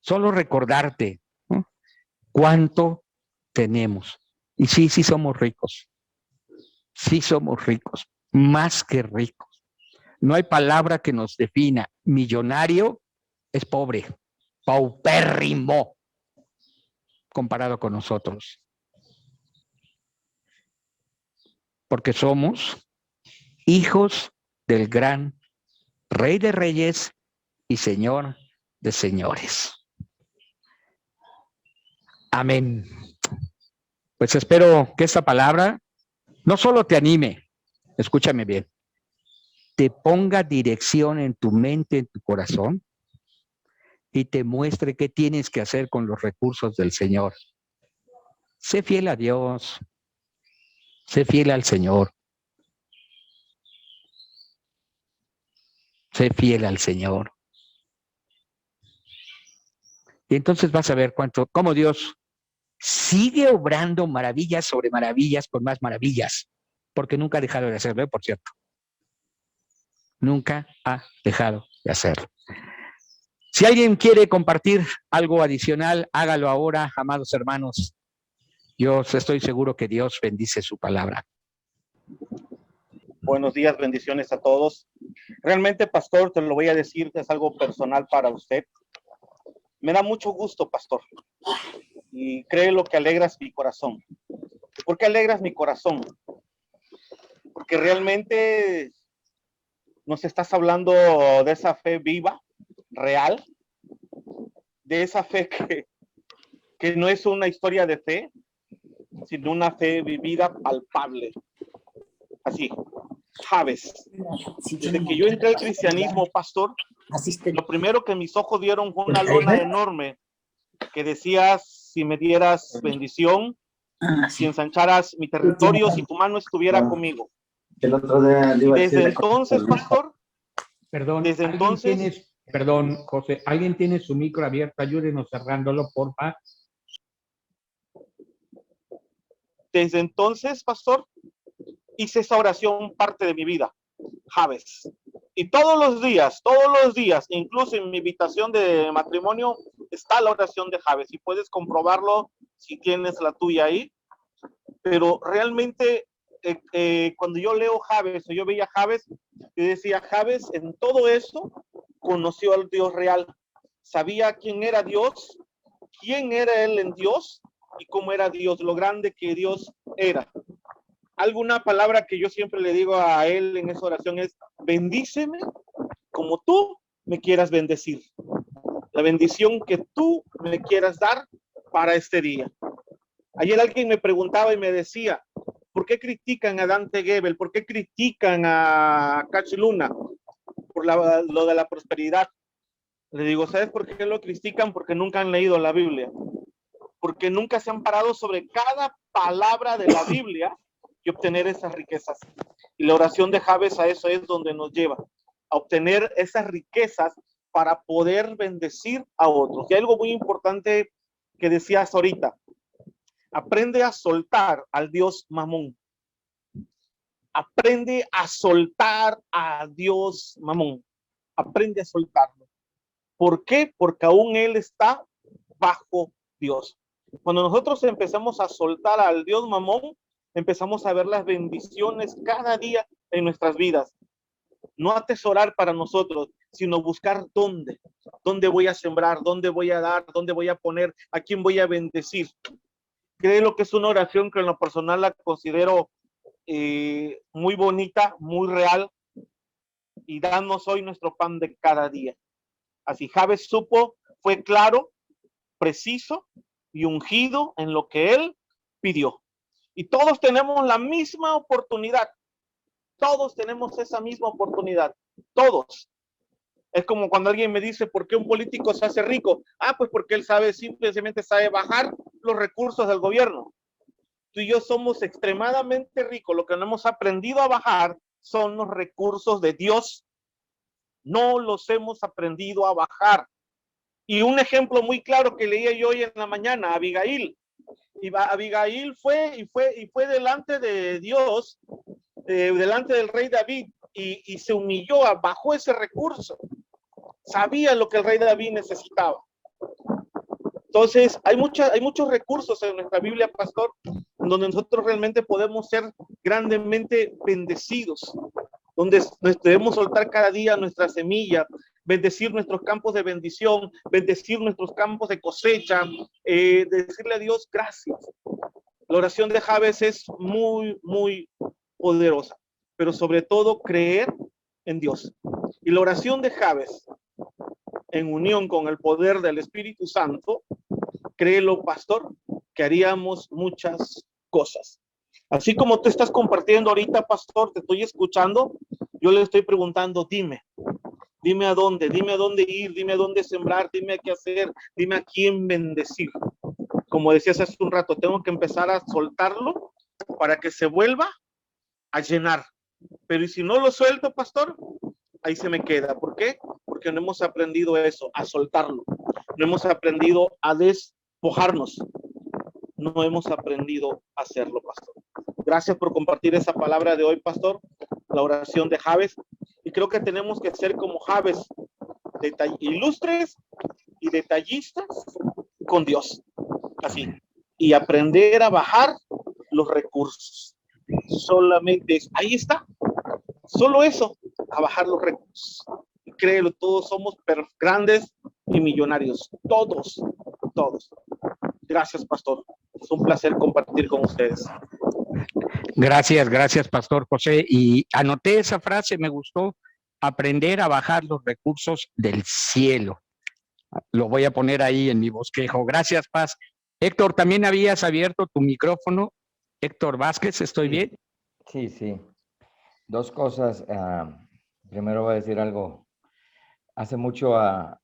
Solo recordarte, ¿no?, cuánto tenemos. Y sí somos ricos. Sí somos ricos, más que ricos. No hay palabra que nos defina. Millonario es pobre, paupérrimo, comparado con nosotros. Porque somos hijos del gran Rey de Reyes y Señor de Señores. Amén. Pues espero que esta palabra no solo te anime, escúchame bien, te ponga dirección en tu mente, en tu corazón, y te muestre qué tienes que hacer con los recursos del Señor. Sé fiel a Dios, sé fiel al Señor. Sé fiel al Señor. Y entonces vas a ver cómo Dios sigue obrando maravillas sobre maravillas con más maravillas, porque nunca ha dejado de hacerlo, por cierto. Nunca ha dejado de hacerlo. Si alguien quiere compartir algo adicional, hágalo ahora, amados hermanos. Yo estoy seguro que Dios bendice su palabra. Buenos días, bendiciones a todos. Realmente, pastor, te lo voy a decir, es algo personal para usted. Me da mucho gusto, pastor. Y créelo que alegras mi corazón. ¿Por qué alegras mi corazón? Porque realmente nos estás hablando de esa fe viva, real, de esa fe que no es una historia de fe, sino una fe vivida, palpable. Así, Javes. Desde que yo entré al cristianismo, pastor, lo primero que mis ojos vieron fue una lona enorme que decía: si me dieras bendición, si ensancharas mi territorio, si tu mano estuviera conmigo. Desde entonces, pastor, Perdón, desde entonces, perdón, José, alguien tiene su micro abierto, ayúdenos cerrándolo, porfa. Desde entonces, pastor, hice esa oración parte de mi vida. Jabes. Y todos los días, incluso en mi invitación de matrimonio, está la oración de Jabes. Y puedes comprobarlo si tienes la tuya ahí. Pero realmente, cuando yo leo Jabes, o yo veía Jabes, yo decía, Jabes en todo esto conoció al Dios real. Sabía quién era Dios, quién era él en Dios y cómo era Dios, lo grande que Dios era. Alguna palabra que yo siempre le digo a él en esa oración es, bendíceme como tú me quieras bendecir. La bendición que tú me quieras dar para este día. Ayer alguien me preguntaba y me decía, ¿por qué critican a Dante Gebel? ¿Por qué critican a Cachiluna por lo de la prosperidad? Le digo, ¿sabes por qué lo critican? Porque nunca han leído la Biblia. Porque nunca se han parado sobre cada palabra de la Biblia y obtener esas riquezas. Y la oración de Jabes a eso es donde nos lleva, a obtener esas riquezas para poder bendecir a otros. Y algo muy importante que decías ahorita, aprende a soltar al Dios Mamón. Aprende a soltar a Dios Mamón. Aprende a soltarlo. ¿Por qué? Porque aún él está bajo Dios. Cuando nosotros empezamos a soltar al Dios Mamón, empezamos a ver las bendiciones cada día en nuestras vidas. No atesorar para nosotros, sino buscar dónde voy a sembrar, dónde voy a dar, dónde voy a poner, a quién voy a bendecir. Creo que es una oración que en lo personal la considero muy bonita, muy real, y danos hoy nuestro pan de cada día. Así Jabes supo, fue claro, preciso y ungido en lo que él pidió. Y todos tenemos la misma oportunidad. Todos tenemos esa misma oportunidad. Todos. Es como cuando alguien me dice, ¿por qué un político se hace rico? Pues porque él simplemente sabe bajar los recursos del gobierno. Tú y yo somos extremadamente ricos. Lo que no hemos aprendido a bajar son los recursos de Dios. No los hemos aprendido a bajar. Y un ejemplo muy claro que leía yo hoy en la mañana, Abigail. Y Abigail fue delante de Dios, delante del rey David, y se humilló, bajó ese recurso. Sabía lo que el rey David necesitaba. Entonces, hay muchos recursos en nuestra Biblia, pastor, donde nosotros realmente podemos ser grandemente bendecidos, donde debemos soltar cada día nuestra semilla, bendecir nuestros campos de bendición, bendecir nuestros campos de cosecha, decirle a Dios gracias. La oración de Jabes es muy, muy poderosa, pero sobre todo creer en Dios. Y la oración de Jabes, en unión con el poder del Espíritu Santo, créelo, pastor, que haríamos muchas cosas. Así como tú estás compartiendo ahorita, pastor, te estoy escuchando, yo le estoy preguntando, dime a dónde ir, dime a dónde sembrar, dime a qué hacer, dime a quién bendecir. Como decías hace un rato, tengo que empezar a soltarlo para que se vuelva a llenar. Pero ¿y si no lo suelto, pastor? Ahí se me queda. ¿Por qué? Porque no hemos aprendido eso, a soltarlo. No hemos aprendido a despojarnos. No hemos aprendido a hacerlo, pastor. Gracias por compartir esa palabra de hoy, pastor. La oración de Jabes. Y creo que tenemos que ser como Jabes, ilustres y detallistas con Dios. Así. Y aprender a bajar los recursos. Solamente es, ahí está. Solo eso, a bajar los recursos. Y créelo, todos somos grandes y millonarios. Todos. Gracias, pastor. Es un placer compartir con ustedes. Gracias, pastor José. Y anoté esa frase, me gustó, aprender a bajar los recursos del cielo. Lo voy a poner ahí en mi bosquejo. Gracias, Paz. Héctor, también habías abierto tu micrófono. Héctor Vázquez, ¿estoy bien? Sí. Dos cosas. Primero voy a decir algo. Hace mucho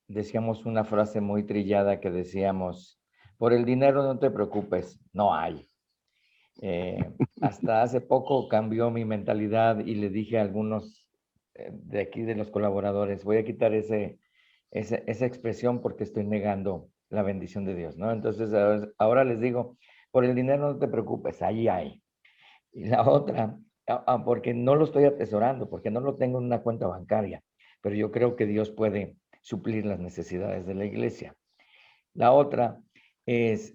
decíamos una frase muy trillada que decíamos, por el dinero no te preocupes, no hay. Hasta hace poco cambió mi mentalidad y le dije a algunos de aquí, de los colaboradores, voy a quitar esa expresión porque estoy negando la bendición de Dios, ¿no? Entonces ahora les digo, por el dinero no te preocupes, ahí hay. Y la otra, porque no lo estoy atesorando, porque no lo tengo en una cuenta bancaria, pero yo creo que Dios puede suplir las necesidades de la iglesia. La otra es,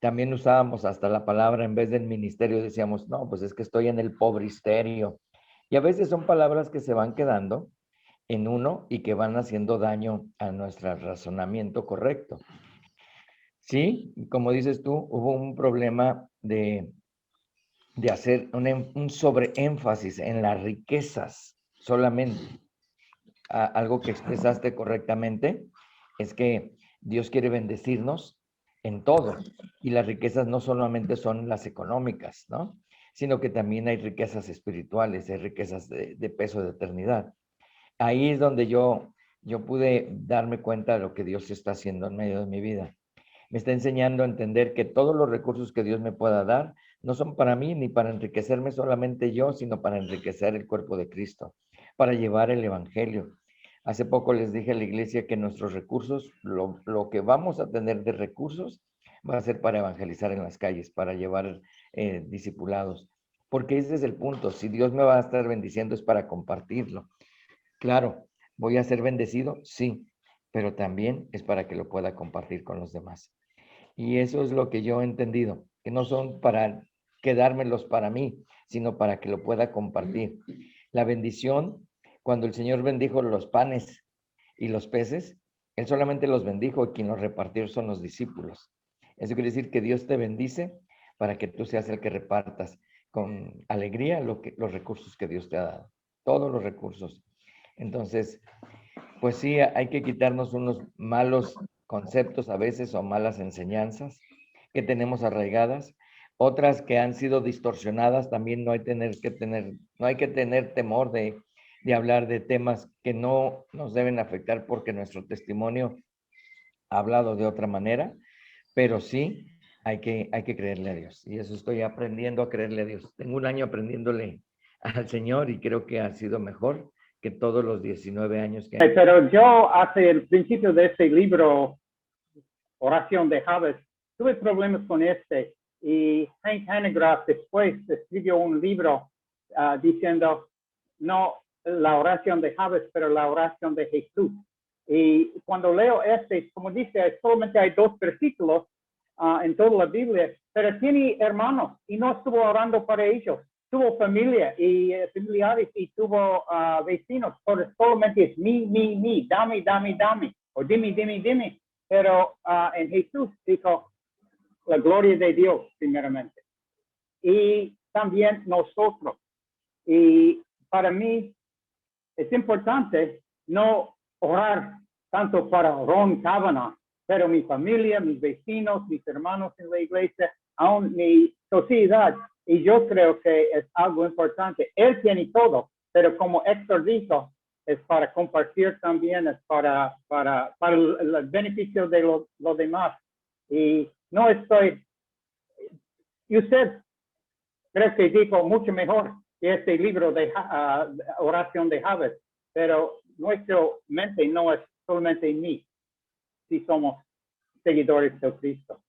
también usábamos hasta la palabra, en vez del ministerio decíamos, no, pues es que estoy en el pobristerio. Y a veces son palabras que se van quedando en uno y que van haciendo daño a nuestro razonamiento correcto. Sí, como dices tú, hubo un problema de hacer un sobreénfasis en las riquezas solamente. Algo que expresaste correctamente es que Dios quiere bendecirnos en todo, y las riquezas no solamente son las económicas, ¿no? Sino que también hay riquezas espirituales, hay riquezas de peso de eternidad. Ahí es donde yo pude darme cuenta de lo que Dios está haciendo en medio de mi vida. Me está enseñando a entender que todos los recursos que Dios me pueda dar no son para mí ni para enriquecerme solamente yo, sino para enriquecer el cuerpo de Cristo, para llevar el evangelio. Hace poco les dije a la iglesia que nuestros recursos, lo que vamos a tener de recursos, va a ser para evangelizar en las calles, para llevar discipulados. Porque ese es el punto. Si Dios me va a estar bendiciendo es para compartirlo. Claro, ¿voy a ser bendecido? Sí, pero también es para que lo pueda compartir con los demás. Y eso es lo que yo he entendido, que no son para quedármelos para mí, sino para que lo pueda compartir. La bendición, cuando el Señor bendijo los panes y los peces, Él solamente los bendijo y quien los repartió son los discípulos. Eso quiere decir que Dios te bendice para que tú seas el que repartas con alegría los recursos que Dios te ha dado, todos los recursos. Entonces, pues sí, hay que quitarnos unos malos conceptos a veces o malas enseñanzas que tenemos arraigadas, otras que han sido distorsionadas. También no hay que tener temor de hablar de temas que no nos deben afectar porque nuestro testimonio ha hablado de otra manera, pero sí hay que creerle a Dios, y eso estoy aprendiendo a creerle a Dios. Tengo un año aprendiéndole al Señor y creo que ha sido mejor que todos los 19 años que... Pero yo hace el principio de este libro, Oración de Jabez, tuve problemas con y Hank Hanegraaff después escribió un libro diciendo, no la oración de Jabez, pero la oración de Jesús. Y cuando leo como dice, solamente hay 2 versículos en toda la Biblia, pero tiene hermanos y no estuvo orando para ellos. Tuvo familia y familiares y tuvo vecinos, pero solamente es mi, dame, o dime. Pero en Jesús dijo la gloria de Dios primeramente. Y también nosotros. Y para mí es importante no orar tanto para Ron Kavanaugh, pero mi familia, mis vecinos, mis hermanos en la iglesia, aún mi sociedad. Y yo creo que es algo importante. Él tiene todo, pero como Héctor dijo, es para compartir también, es para el beneficio de los demás. Y no y usted creo que dijo mucho mejor que este libro de oración de Jabez, pero nuestra mente no es solamente mí, si somos seguidores de Cristo.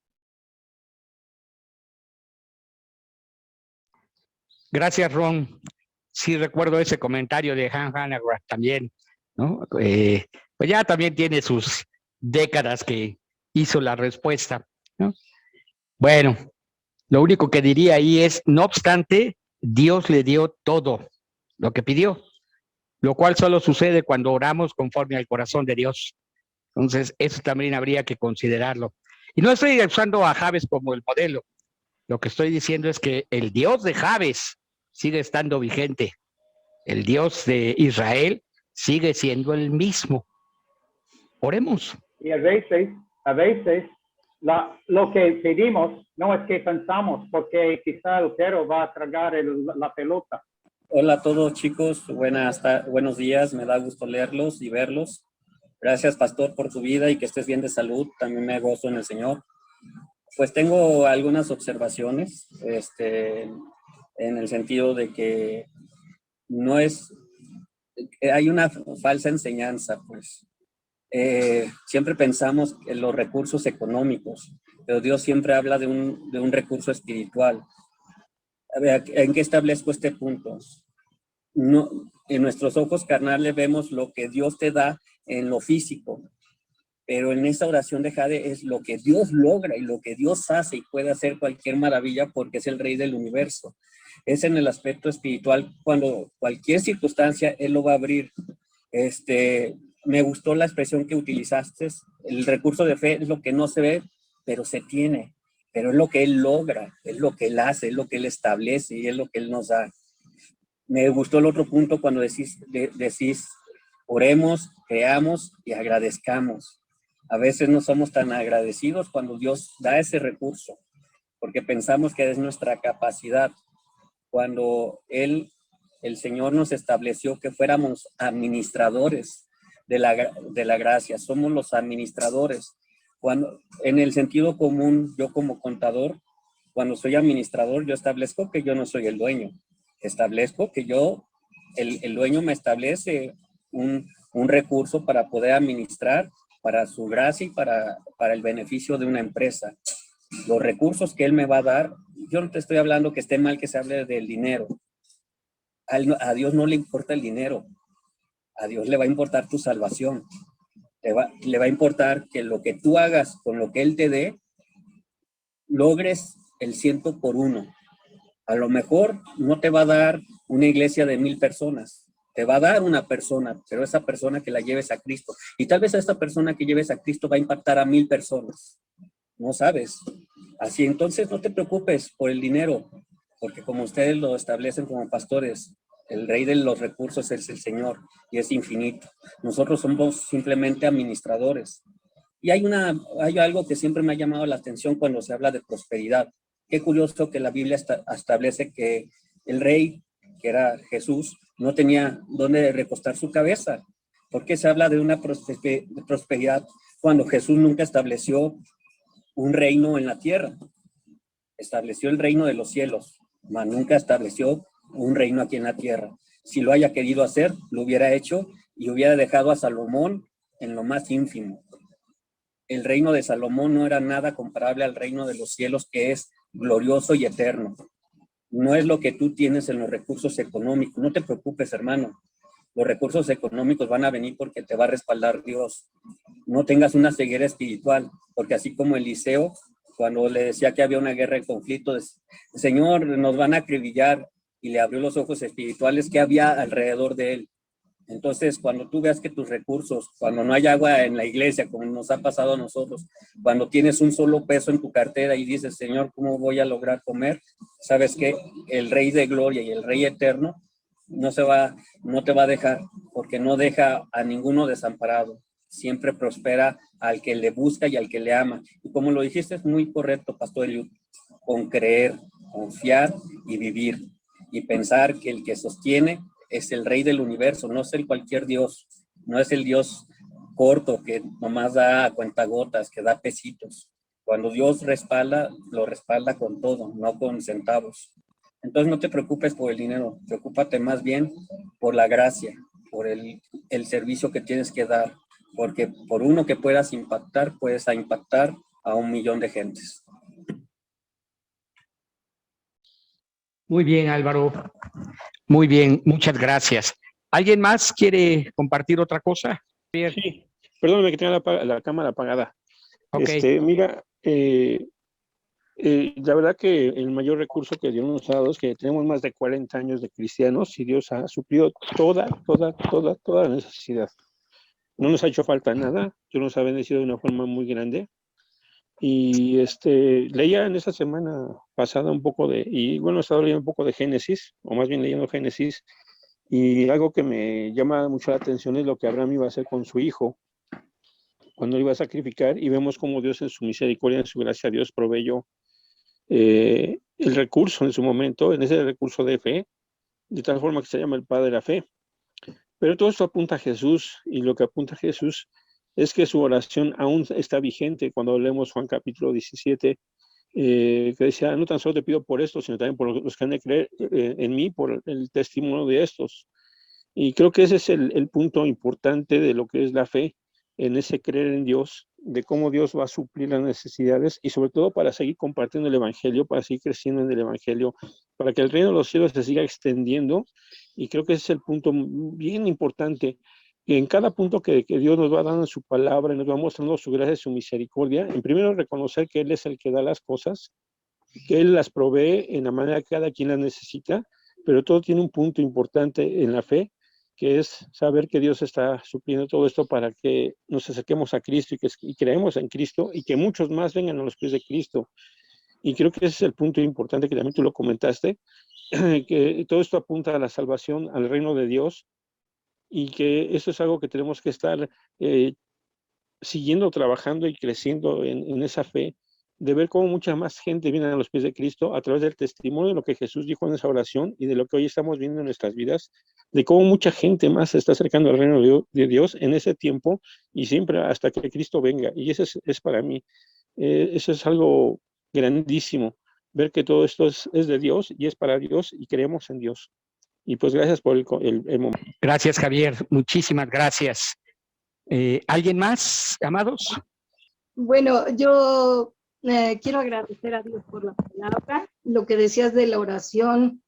Gracias, Ron. Sí recuerdo ese comentario de Hank Hanegraaff también, ¿no? Pues ya también tiene sus décadas que hizo la respuesta, ¿no? Bueno, lo único que diría ahí es, no obstante, Dios le dio todo lo que pidió, lo cual solo sucede cuando oramos conforme al corazón de Dios. Entonces, eso también habría que considerarlo. Y no estoy usando a Jabez como el modelo. Lo que estoy diciendo es que el Dios de Jabez sigue estando vigente. El Dios de Israel sigue siendo el mismo. Oremos. Y a veces, lo que pedimos no es que pensamos, porque quizá el perro va a tragar la pelota. Hola a todos, chicos. Buenos días. Me da gusto leerlos y verlos. Gracias, pastor, por tu vida y que estés bien de salud. También me gozo en el Señor. Pues tengo algunas observaciones, en el sentido de que hay una falsa enseñanza, pues. Siempre pensamos en los recursos económicos, pero Dios siempre habla de un recurso espiritual. A ver, ¿en qué establezco este punto? No, en nuestros ojos carnales vemos lo que Dios te da en lo físico, pero en esta oración de Jade es lo que Dios logra y lo que Dios hace y puede hacer cualquier maravilla porque es el Rey del universo. Es en el aspecto espiritual, cuando cualquier circunstancia Él lo va a abrir. Me gustó la expresión que utilizaste, el recurso de fe es lo que no se ve, pero se tiene, pero es lo que Él logra, es lo que Él hace, es lo que Él establece y es lo que Él nos da. Me gustó el otro punto cuando decís oremos, creamos y agradezcamos. A veces no somos tan agradecidos cuando Dios da ese recurso, porque pensamos que es nuestra capacidad. Cuando el Señor nos estableció que fuéramos administradores de la gracia, somos los administradores. Cuando, en el sentido común, yo como contador, cuando soy administrador, yo establezco que yo no soy el dueño. Establezco que el dueño me establece un recurso para poder administrar para su gracia y para el beneficio de una empresa. Los recursos que él me va a dar, yo no te estoy hablando que esté mal que se hable del dinero. A Dios no le importa el dinero. A Dios le va a importar tu salvación. Le va a importar que lo que tú hagas con lo que Él te dé, logres el 100 por 1. A lo mejor no te va a dar una iglesia de 1000 personas. Te va a dar una persona, pero esa persona que la lleves a Cristo. Y tal vez a esta persona que lleves a Cristo va a impactar a 1000 personas. No sabes. Así, entonces no te preocupes por el dinero, porque como ustedes lo establecen como pastores, el rey de los recursos es el Señor y es infinito. Nosotros somos simplemente administradores. Y hay algo que siempre me ha llamado la atención cuando se habla de prosperidad. Qué curioso que la Biblia establece que el rey, que era Jesús, no tenía dónde recostar su cabeza. ¿Por qué se habla de una prosperidad cuando Jesús nunca estableció un reino en la tierra? Estableció el reino de los cielos, mas nunca estableció un reino aquí en la tierra. Si lo haya querido hacer, lo hubiera hecho y hubiera dejado a Salomón en lo más ínfimo. El reino de Salomón no era nada comparable al reino de los cielos, que es glorioso y eterno. No es lo que tú tienes en los recursos económicos. No te preocupes, hermano. Los recursos económicos van a venir porque te va a respaldar Dios. No tengas una ceguera espiritual, porque así como Eliseo, cuando le decía que había una guerra de conflicto, Señor, nos van a acribillar, y le abrió los ojos espirituales que había alrededor de él. Entonces, cuando tú veas que tus recursos, cuando no hay agua en la iglesia, como nos ha pasado a nosotros, cuando tienes un solo peso en tu cartera y dices, Señor, ¿cómo voy a lograr comer? Sabes que el Rey de Gloria y el Rey Eterno no te va a dejar, porque no deja a ninguno desamparado. Siempre prospera al que le busca y al que le ama. Y como lo dijiste, es muy correcto, Pastor Eliud, con creer, confiar y vivir. Y pensar que el que sostiene es el Rey del universo, no es el cualquier Dios, no es el Dios corto que nomás da a cuentagotas, que da pesitos. Cuando Dios respalda, lo respalda con todo, no con centavos. Entonces no te preocupes por el dinero, preocúpate más bien por la gracia, por el servicio que tienes que dar, porque por uno que puedas impactar, puedes impactar a 1 millón de gentes. Muy bien, Álvaro. Muy bien, muchas gracias. ¿Alguien más quiere compartir otra cosa? Sí, perdóname que tenga la cámara apagada. Okay. Mira, la verdad que el mayor recurso que Dios nos ha dado es que tenemos más de 40 años de cristianos y Dios ha suplido toda la necesidad. No nos ha hecho falta nada, Dios nos ha bendecido de una forma muy grande. Y leía en esta semana pasada un poco he estado leyendo un poco de Génesis, o más bien leyendo Génesis, y algo que me llama mucho la atención es lo que Abraham iba a hacer con su hijo, cuando lo iba a sacrificar, y vemos cómo Dios en su misericordia, en su gracia, Dios proveyó el recurso en su momento, en ese recurso de fe, de tal forma que se llama el Padre de la Fe. Pero todo esto apunta a Jesús, y lo que apunta a Jesús es que su oración aún está vigente. Cuando leemos Juan capítulo 17, que decía, no tan solo te pido por esto, sino también por los que han de creer en mí, por el testimonio de estos. Y creo que ese es el punto importante de lo que es la fe, en ese creer en Dios, de cómo Dios va a suplir las necesidades y sobre todo para seguir compartiendo el Evangelio, para seguir creciendo en el Evangelio, para que el reino de los cielos se siga extendiendo. Y creo que ese es el punto bien importante, que en cada punto que Dios nos va dando en su palabra y nos va mostrando su gracia y su misericordia, en primero reconocer que Él es el que da las cosas, que Él las provee en la manera que cada quien las necesita, pero todo tiene un punto importante en la fe, que es saber que Dios está supliendo todo esto para que nos acerquemos a Cristo y creemos en Cristo y que muchos más vengan a los pies de Cristo. Y creo que ese es el punto importante que también tú lo comentaste, que todo esto apunta a la salvación, al reino de Dios, y que eso es algo que tenemos que estar siguiendo trabajando y creciendo en esa fe, de ver cómo mucha más gente viene a los pies de Cristo a través del testimonio de lo que Jesús dijo en esa oración y de lo que hoy estamos viendo en nuestras vidas, de cómo mucha gente más se está acercando al reino de Dios en ese tiempo y siempre hasta que Cristo venga. Y eso es para mí, eso es algo grandísimo, ver que todo esto es de Dios y es para Dios y creemos en Dios. Y pues gracias por el momento. Gracias, Javier. Muchísimas gracias. ¿Alguien más, amados? Bueno, yo quiero agradecer a Dios por la palabra, lo que decías de la oración.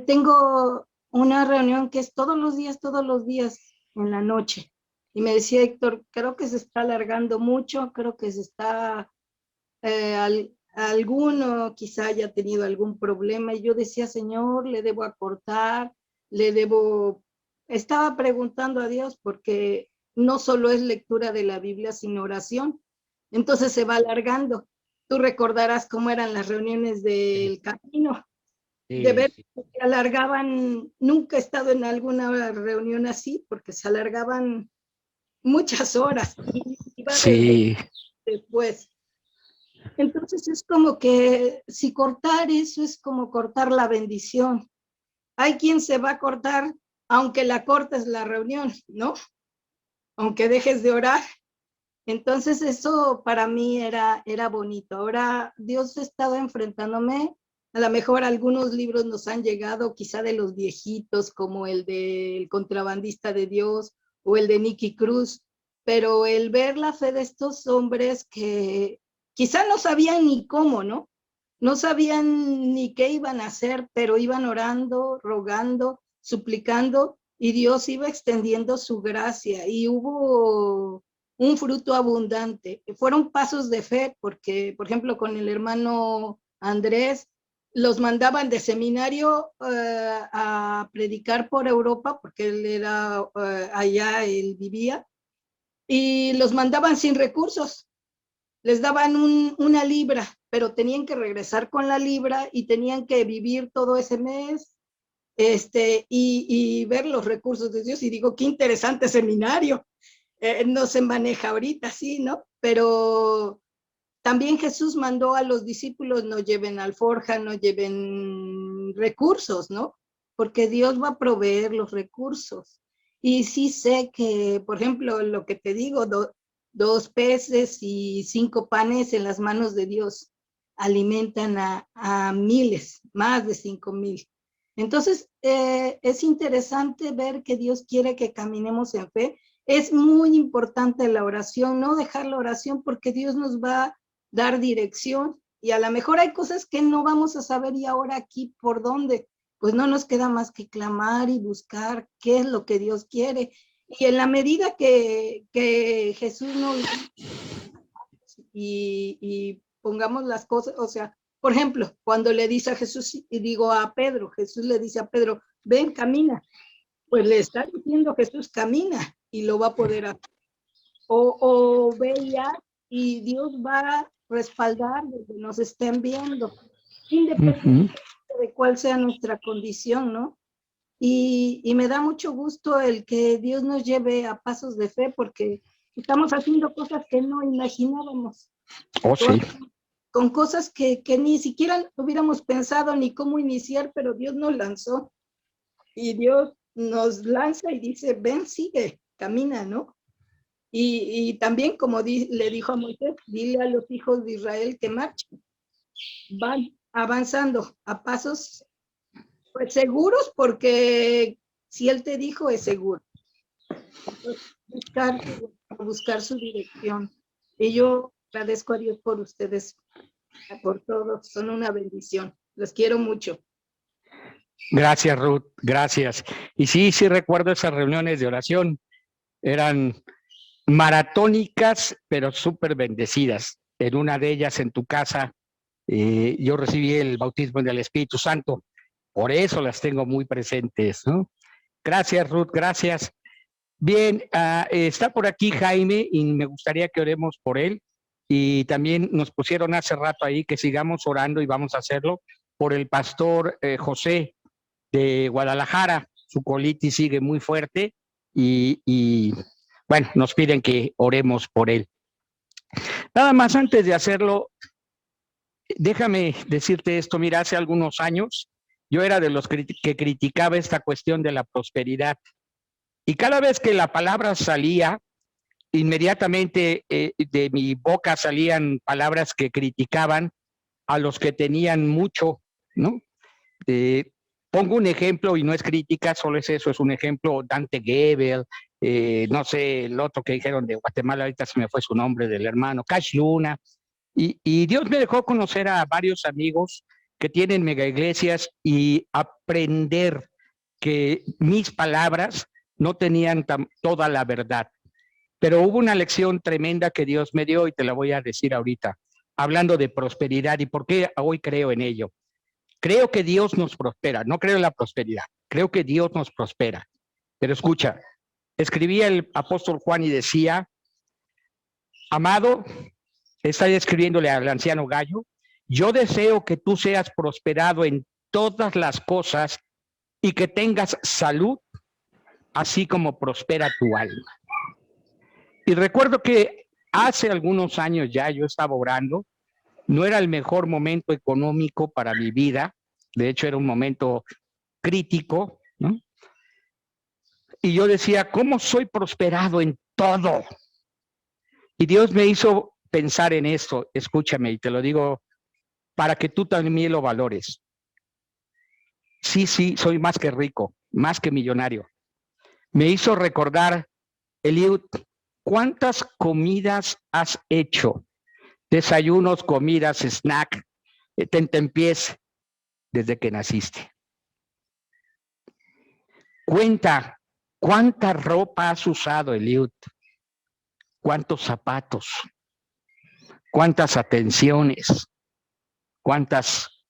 Tengo una reunión que es todos los días en la noche. Y me decía Héctor, creo que se está alargando mucho, creo que se está, alguno quizá haya tenido algún problema. Y yo decía, Señor, le debo acortar, estaba preguntando a Dios porque no solo es lectura de la Biblia, sino oración. Entonces se va alargando. Tú recordarás cómo eran las reuniones del camino. De ver que se alargaban, nunca he estado en alguna reunión así, porque se alargaban muchas horas. Y iba después. Entonces es como que si cortar eso es como cortar la bendición. Hay quien se va a cortar, aunque la cortes la reunión, ¿no? Aunque dejes de orar. Entonces eso para mí era bonito. Ahora Dios ha estado enfrentándome, a lo mejor algunos libros nos han llegado quizá de los viejitos como el del Contrabandista de Dios o el de Nicky Cruz, pero el ver la fe de estos hombres que quizá no sabían ni cómo, ¿no? No sabían ni qué iban a hacer, pero iban orando, rogando, suplicando y Dios iba extendiendo su gracia y hubo un fruto abundante. Fueron pasos de fe porque, por ejemplo, con el hermano Andrés, los mandaban de seminario a predicar por Europa, porque él era allá, él vivía, y los mandaban sin recursos. Les daban una libra, pero tenían que regresar con la libra y tenían que vivir todo ese mes y ver los recursos de Dios. Y digo, qué interesante seminario. No se maneja ahorita, sí, ¿no? Pero también Jesús mandó a los discípulos, no lleven alforja, no lleven recursos, ¿no? Porque Dios va a proveer los recursos. Y sí sé que, por ejemplo, lo que te digo, 2 peces y 5 panes en las manos de Dios alimentan a miles, más de 5,000. Entonces, es interesante ver que Dios quiere que caminemos en fe. Es muy importante la oración, no dejar la oración porque Dios nos va a dar dirección y a lo mejor hay cosas que no vamos a saber y ahora aquí por dónde, pues no nos queda más que clamar y buscar qué es lo que Dios quiere. Y en la medida que Jesús nos y pongamos las cosas, o sea, por ejemplo, cuando le dice a Jesús, y digo a Pedro, Jesús le dice a Pedro, ven, camina. Pues le está diciendo Jesús, camina y lo va a poder hacer. O ve ya y Dios va a respaldar lo que nos estén viendo, independientemente de cuál sea nuestra condición, ¿no? Y me da mucho gusto el que Dios nos lleve a pasos de fe porque estamos haciendo cosas que no imaginábamos. Oh, sí. Con cosas que ni siquiera hubiéramos pensado ni cómo iniciar, pero Dios nos lanzó. Y Dios nos lanza y dice, ven, sigue, camina, ¿no? Y también, como le dijo a Moisés, dile a los hijos de Israel que marchen. Van avanzando a pasos pues, seguros, porque si Él te dijo, es seguro. Entonces, buscar a buscar su dirección. Y yo agradezco a Dios por ustedes, por todo. Son una bendición. Los quiero mucho. Gracias, Ruth, gracias. Y sí, sí recuerdo esas reuniones de oración. Eran maratónicas, pero súper bendecidas. En una de ellas, en tu casa, yo recibí el bautismo del Espíritu Santo. Por eso las tengo muy presentes, ¿no? Gracias, Ruth, gracias. Bien, está por aquí Jaime y me gustaría que oremos por él. Y también nos pusieron hace rato ahí que sigamos orando y vamos a hacerlo por el pastor José de Guadalajara. Su colitis sigue muy fuerte y bueno, nos piden que oremos por él. Nada más antes de hacerlo, déjame decirte esto. Mira, hace algunos años yo era de los que criticaba esta cuestión de la prosperidad. Y cada vez que la palabra salía, inmediatamente de mi boca salían palabras que criticaban a los que tenían mucho, ¿no? Pongo un ejemplo y no es crítica, solo es eso, es un ejemplo. Dante Gebel, no sé, el otro que dijeron de Guatemala, ahorita se me fue su nombre, del hermano, Cash Luna. Y Dios me dejó conocer a varios amigos que tienen mega iglesias y aprender que mis palabras no tenían toda la verdad. Pero hubo una lección tremenda que Dios me dio y te la voy a decir ahorita, hablando de prosperidad y por qué hoy creo en ello. Creo que Dios nos prospera, no creo en la prosperidad, creo que Dios nos prospera. Pero escucha, escribía el apóstol Juan y decía, amado, está escribiéndole al anciano Gallo, yo deseo que tú seas prosperado en todas las cosas y que tengas salud, así como prospera tu alma. Y recuerdo que hace algunos años ya yo estaba orando, no era el mejor momento económico para mi vida, de hecho era un momento crítico, ¿no? Y yo decía, ¿cómo soy prosperado en todo? Y Dios me hizo pensar en esto, escúchame, y te lo digo para que tú también lo valores. Sí, soy más que rico, más que millonario. Me hizo recordar, Eliud, ¿cuántas comidas has hecho? Desayunos, comidas, snack, tentempiés, desde que naciste. Cuenta, ¿cuánta ropa has usado, Eliud? ¿Cuántos zapatos? ¿Cuántas atenciones? ¿Cuántas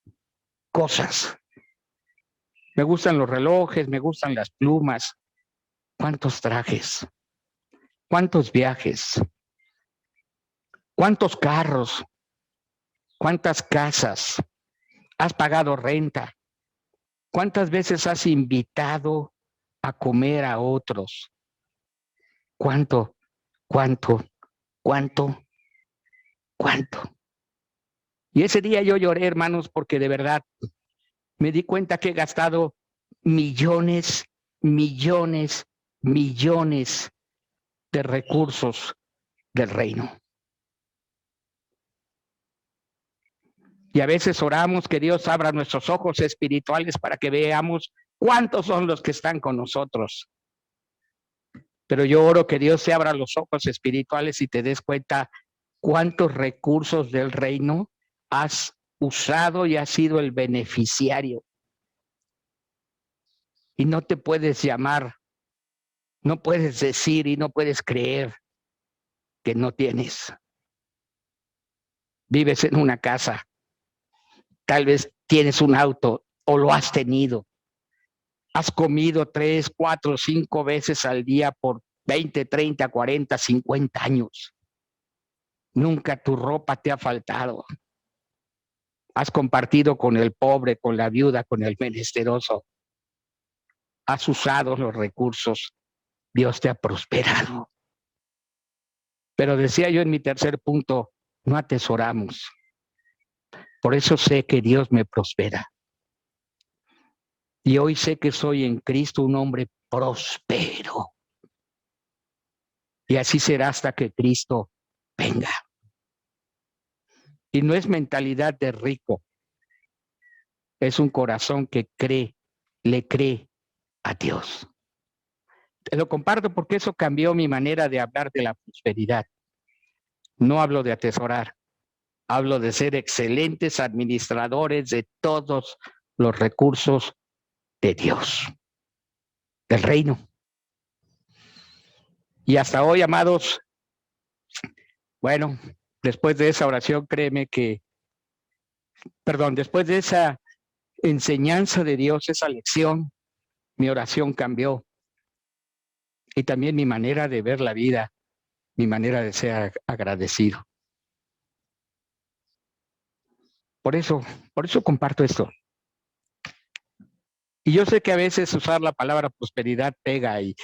cosas? Me gustan los relojes, me gustan las plumas. ¿Cuántos trajes? ¿Cuántos viajes? ¿Cuántos carros? ¿Cuántas casas? ¿Has pagado renta? ¿Cuántas veces has invitado a comer a otros? ¿Cuánto? Y ese día yo lloré, hermanos, porque de verdad me di cuenta que he gastado millones de recursos del reino. Y a veces oramos que Dios abra nuestros ojos espirituales para que veamos cuántos son los que están con nosotros. Pero yo oro que Dios te abra los ojos espirituales y te des cuenta cuántos recursos del reino has usado y has sido el beneficiario. Y no te puedes llamar, no puedes decir y no puedes creer que no tienes. Vives en una casa, tal vez tienes un auto o lo has tenido. Has comido 3, 4, 5 veces al día por 20, 30, 40, 50 años. Nunca tu ropa te ha faltado. Has compartido con el pobre, con la viuda, con el menesteroso. Has usado los recursos. Dios te ha prosperado. Pero decía yo en mi tercer punto, no atesoramos. Por eso sé que Dios me prospera. Y hoy sé que soy en Cristo un hombre próspero. Y así será hasta que Cristo venga. Y no es mentalidad de rico. Es un corazón que cree, le cree a Dios. Te lo comparto porque eso cambió mi manera de hablar de la prosperidad. No hablo de atesorar, hablo de ser excelentes administradores de todos los recursos de Dios, del reino. Y hasta hoy, amados, bueno, después de esa oración, créeme que, después de esa enseñanza de Dios, esa lección, mi oración cambió. Y también mi manera de ver la vida, mi manera de ser agradecido. Por eso comparto esto. Y yo sé que a veces usar la palabra prosperidad pega y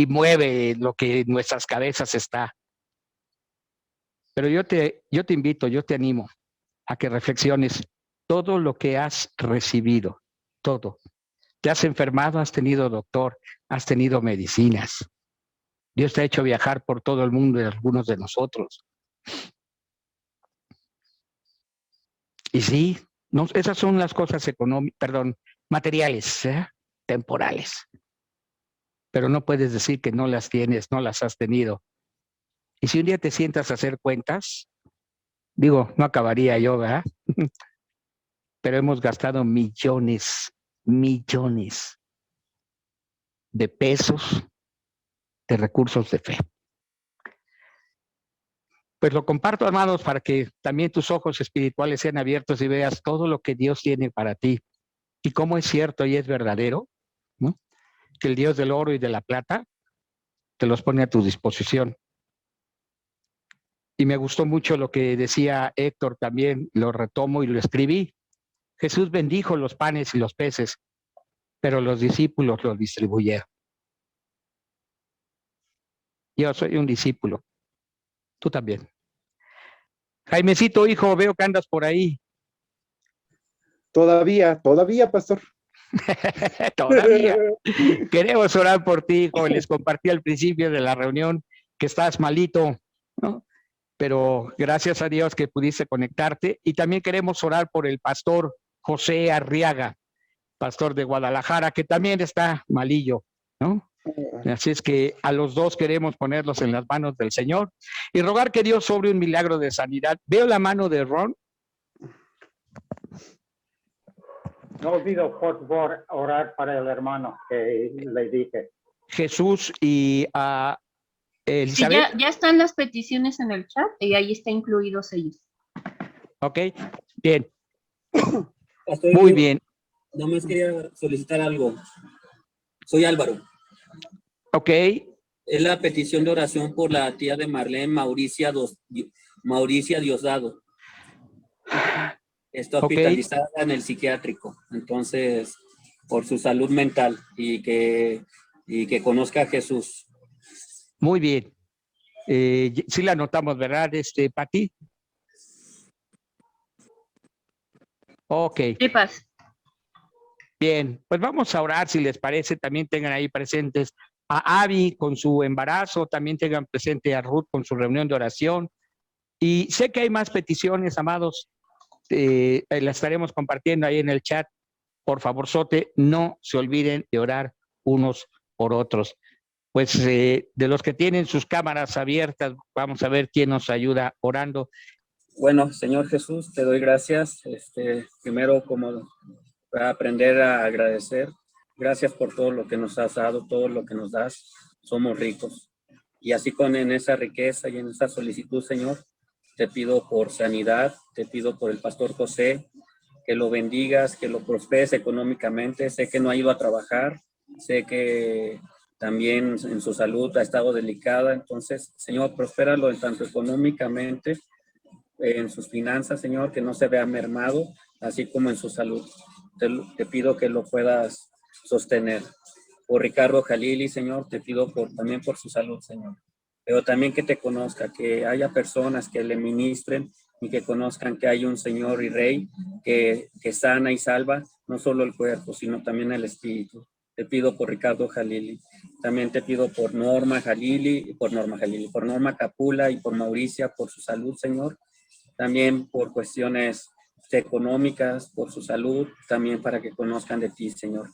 mueve lo que en nuestras cabezas está. Pero yo te invito, yo te animo a que reflexiones todo lo que has recibido, todo. Te has enfermado, has tenido doctor, has tenido medicinas. Dios te ha hecho viajar por todo el mundo y algunos de nosotros. Y sí, no, esas son las cosas materiales, temporales. Pero no puedes decir que no las tienes, no las has tenido. Y si un día te sientas a hacer cuentas, digo, no acabaría yo, ¿verdad? Pero hemos gastado millones de pesos de recursos de fe. Pues lo comparto, hermanos, para que también tus ojos espirituales sean abiertos y veas todo lo que Dios tiene para ti y cómo es cierto y es verdadero, ¿no? Que el Dios del oro y de la plata te los pone a tu disposición. Y me gustó mucho lo que decía Héctor también, lo retomo y lo escribí. Jesús bendijo los panes y los peces, pero los discípulos los distribuyeron. Yo soy un discípulo. Tú también. Jaimecito, hijo, veo que andas por ahí. Todavía, pastor. Todavía. Queremos orar por ti, hijo. Les compartí al principio de la reunión que estás malito, ¿no? Pero gracias a Dios que pudiste conectarte. Y también queremos orar por el pastor José Arriaga, pastor de Guadalajara, que también está malillo, ¿no? Así es que a los dos queremos ponerlos en las manos del Señor y rogar que Dios sobre un milagro de sanidad. Veo la mano de Ron. No olvido, por favor, orar para el hermano que le dije. Jesús y Elizabeth. Sí, ya están las peticiones en el chat y ahí está incluidos ellos. Ok, bien. Pastor, muy bien. Nada más quería solicitar algo. Soy Álvaro. Ok. Es la petición de oración por la tía de Marlene, Mauricia Diosdado. Está hospitalizada en el psiquiátrico. Entonces, por su salud mental y que conozca a Jesús. Muy bien. Sí la anotamos, ¿verdad, Pati? Ok. Sí, Paz. Bien, pues vamos a orar, si les parece. También tengan ahí presentes a Abby con su embarazo, también tengan presente a Ruth con su reunión de oración. Y sé que hay más peticiones, amados, las estaremos compartiendo ahí en el chat. Por favor, no se olviden de orar unos por otros. Pues de los que tienen sus cámaras abiertas, vamos a ver quién nos ayuda orando. Bueno, Señor Jesús, te doy gracias. Primero, como para aprender a agradecer. Gracias por todo lo que nos has dado, todo lo que nos das. Somos ricos. Y así en esa riqueza y en esa solicitud, Señor, te pido por sanidad, te pido por el pastor José, que lo bendigas, que lo prosperes económicamente. Sé que no ha ido a trabajar, sé que también en su salud ha estado delicada. Entonces, Señor, prospéralo en tanto económicamente, en sus finanzas, Señor, que no se vea mermado, así como en su salud. Te pido que lo puedas sostener. Por Ricardo Jalili, Señor, te pido también por su salud, Señor. Pero también que te conozca, que haya personas que le ministren y que conozcan que hay un Señor y Rey que sana y salva, no solo el cuerpo, sino también el espíritu. Te pido por Ricardo Jalili. También te pido por Norma Capula y por Mauricia, por su salud, Señor. También por cuestiones económicas, por su salud, también para que conozcan de ti, Señor.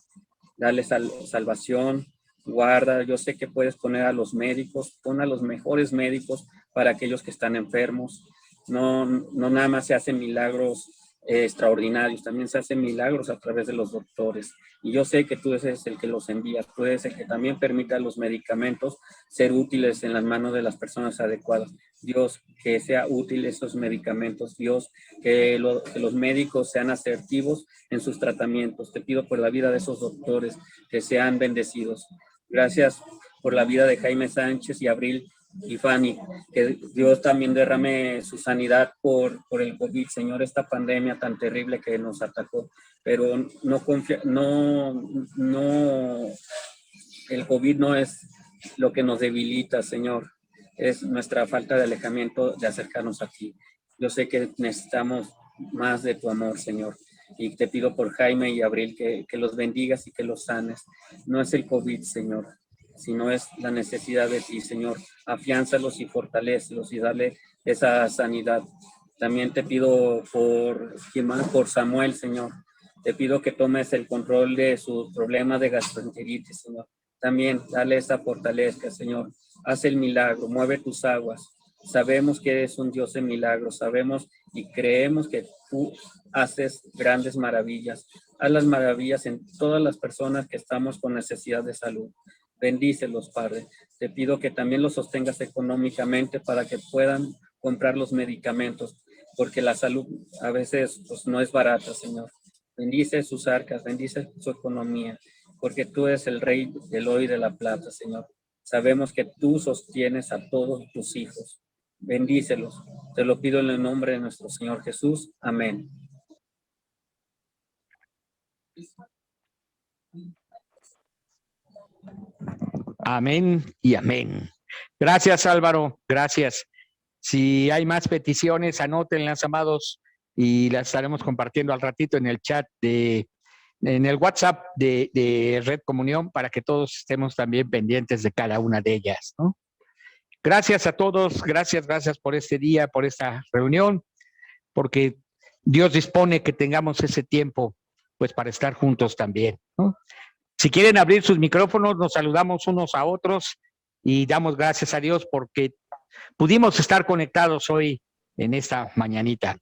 Dale salvación guarda. Yo sé que puedes poner a los médicos, pon a los mejores médicos para aquellos que están enfermos. No nada más se hacen milagros extraordinarios, también se hacen milagros a través de los doctores. Y yo sé que tú eres el que los envía, tú eres el que también permite a los medicamentos ser útiles en las manos de las personas adecuadas. Dios, que sea útil esos medicamentos. Dios, que los médicos sean asertivos en sus tratamientos. Te pido por la vida de esos doctores, que sean bendecidos. Gracias por la vida de Jaime Sánchez y Abril y Fanny, que Dios también derrame su sanidad por el COVID, Señor, esta pandemia tan terrible que nos atacó, pero el COVID no es lo que nos debilita, Señor, es nuestra falta de alejamiento de acercarnos a ti. Yo sé que necesitamos más de tu amor, Señor, y te pido por Jaime y Abril que los bendigas y que los sanes. No es el COVID, Señor, sino es la necesidad de ti, Señor. Afiánzalos y fortalécelos y dale esa sanidad. También te pido por Samuel, Señor. Te pido que tomes el control de sus problemas de gastroenteritis, Señor. También dale esa fortaleza, Señor. Haz el milagro, mueve tus aguas. Sabemos que eres un Dios de milagros, sabemos y creemos que tú haces grandes maravillas. Haz las maravillas en todas las personas que estamos con necesidad de salud. Bendícelos, Padre. Te pido que también los sostengas económicamente para que puedan comprar los medicamentos, porque la salud a veces pues, no es barata, Señor. Bendice sus arcas, bendice su economía, porque tú eres el Rey del oro y de la plata, Señor. Sabemos que tú sostienes a todos tus hijos. Bendícelos. Te lo pido en el nombre de nuestro Señor Jesús. Amén. Amén y amén. Gracias, Álvaro. Gracias. Si hay más peticiones, anótenlas, amados, y las estaremos compartiendo al ratito en el chat en el WhatsApp de Red Comunión para que todos estemos también pendientes de cada una de ellas, ¿no? Gracias a todos, gracias por este día, por esta reunión, porque Dios dispone que tengamos ese tiempo, pues, para estar juntos también, ¿no? Si quieren abrir sus micrófonos, nos saludamos unos a otros y damos gracias a Dios porque pudimos estar conectados hoy en esta mañanita.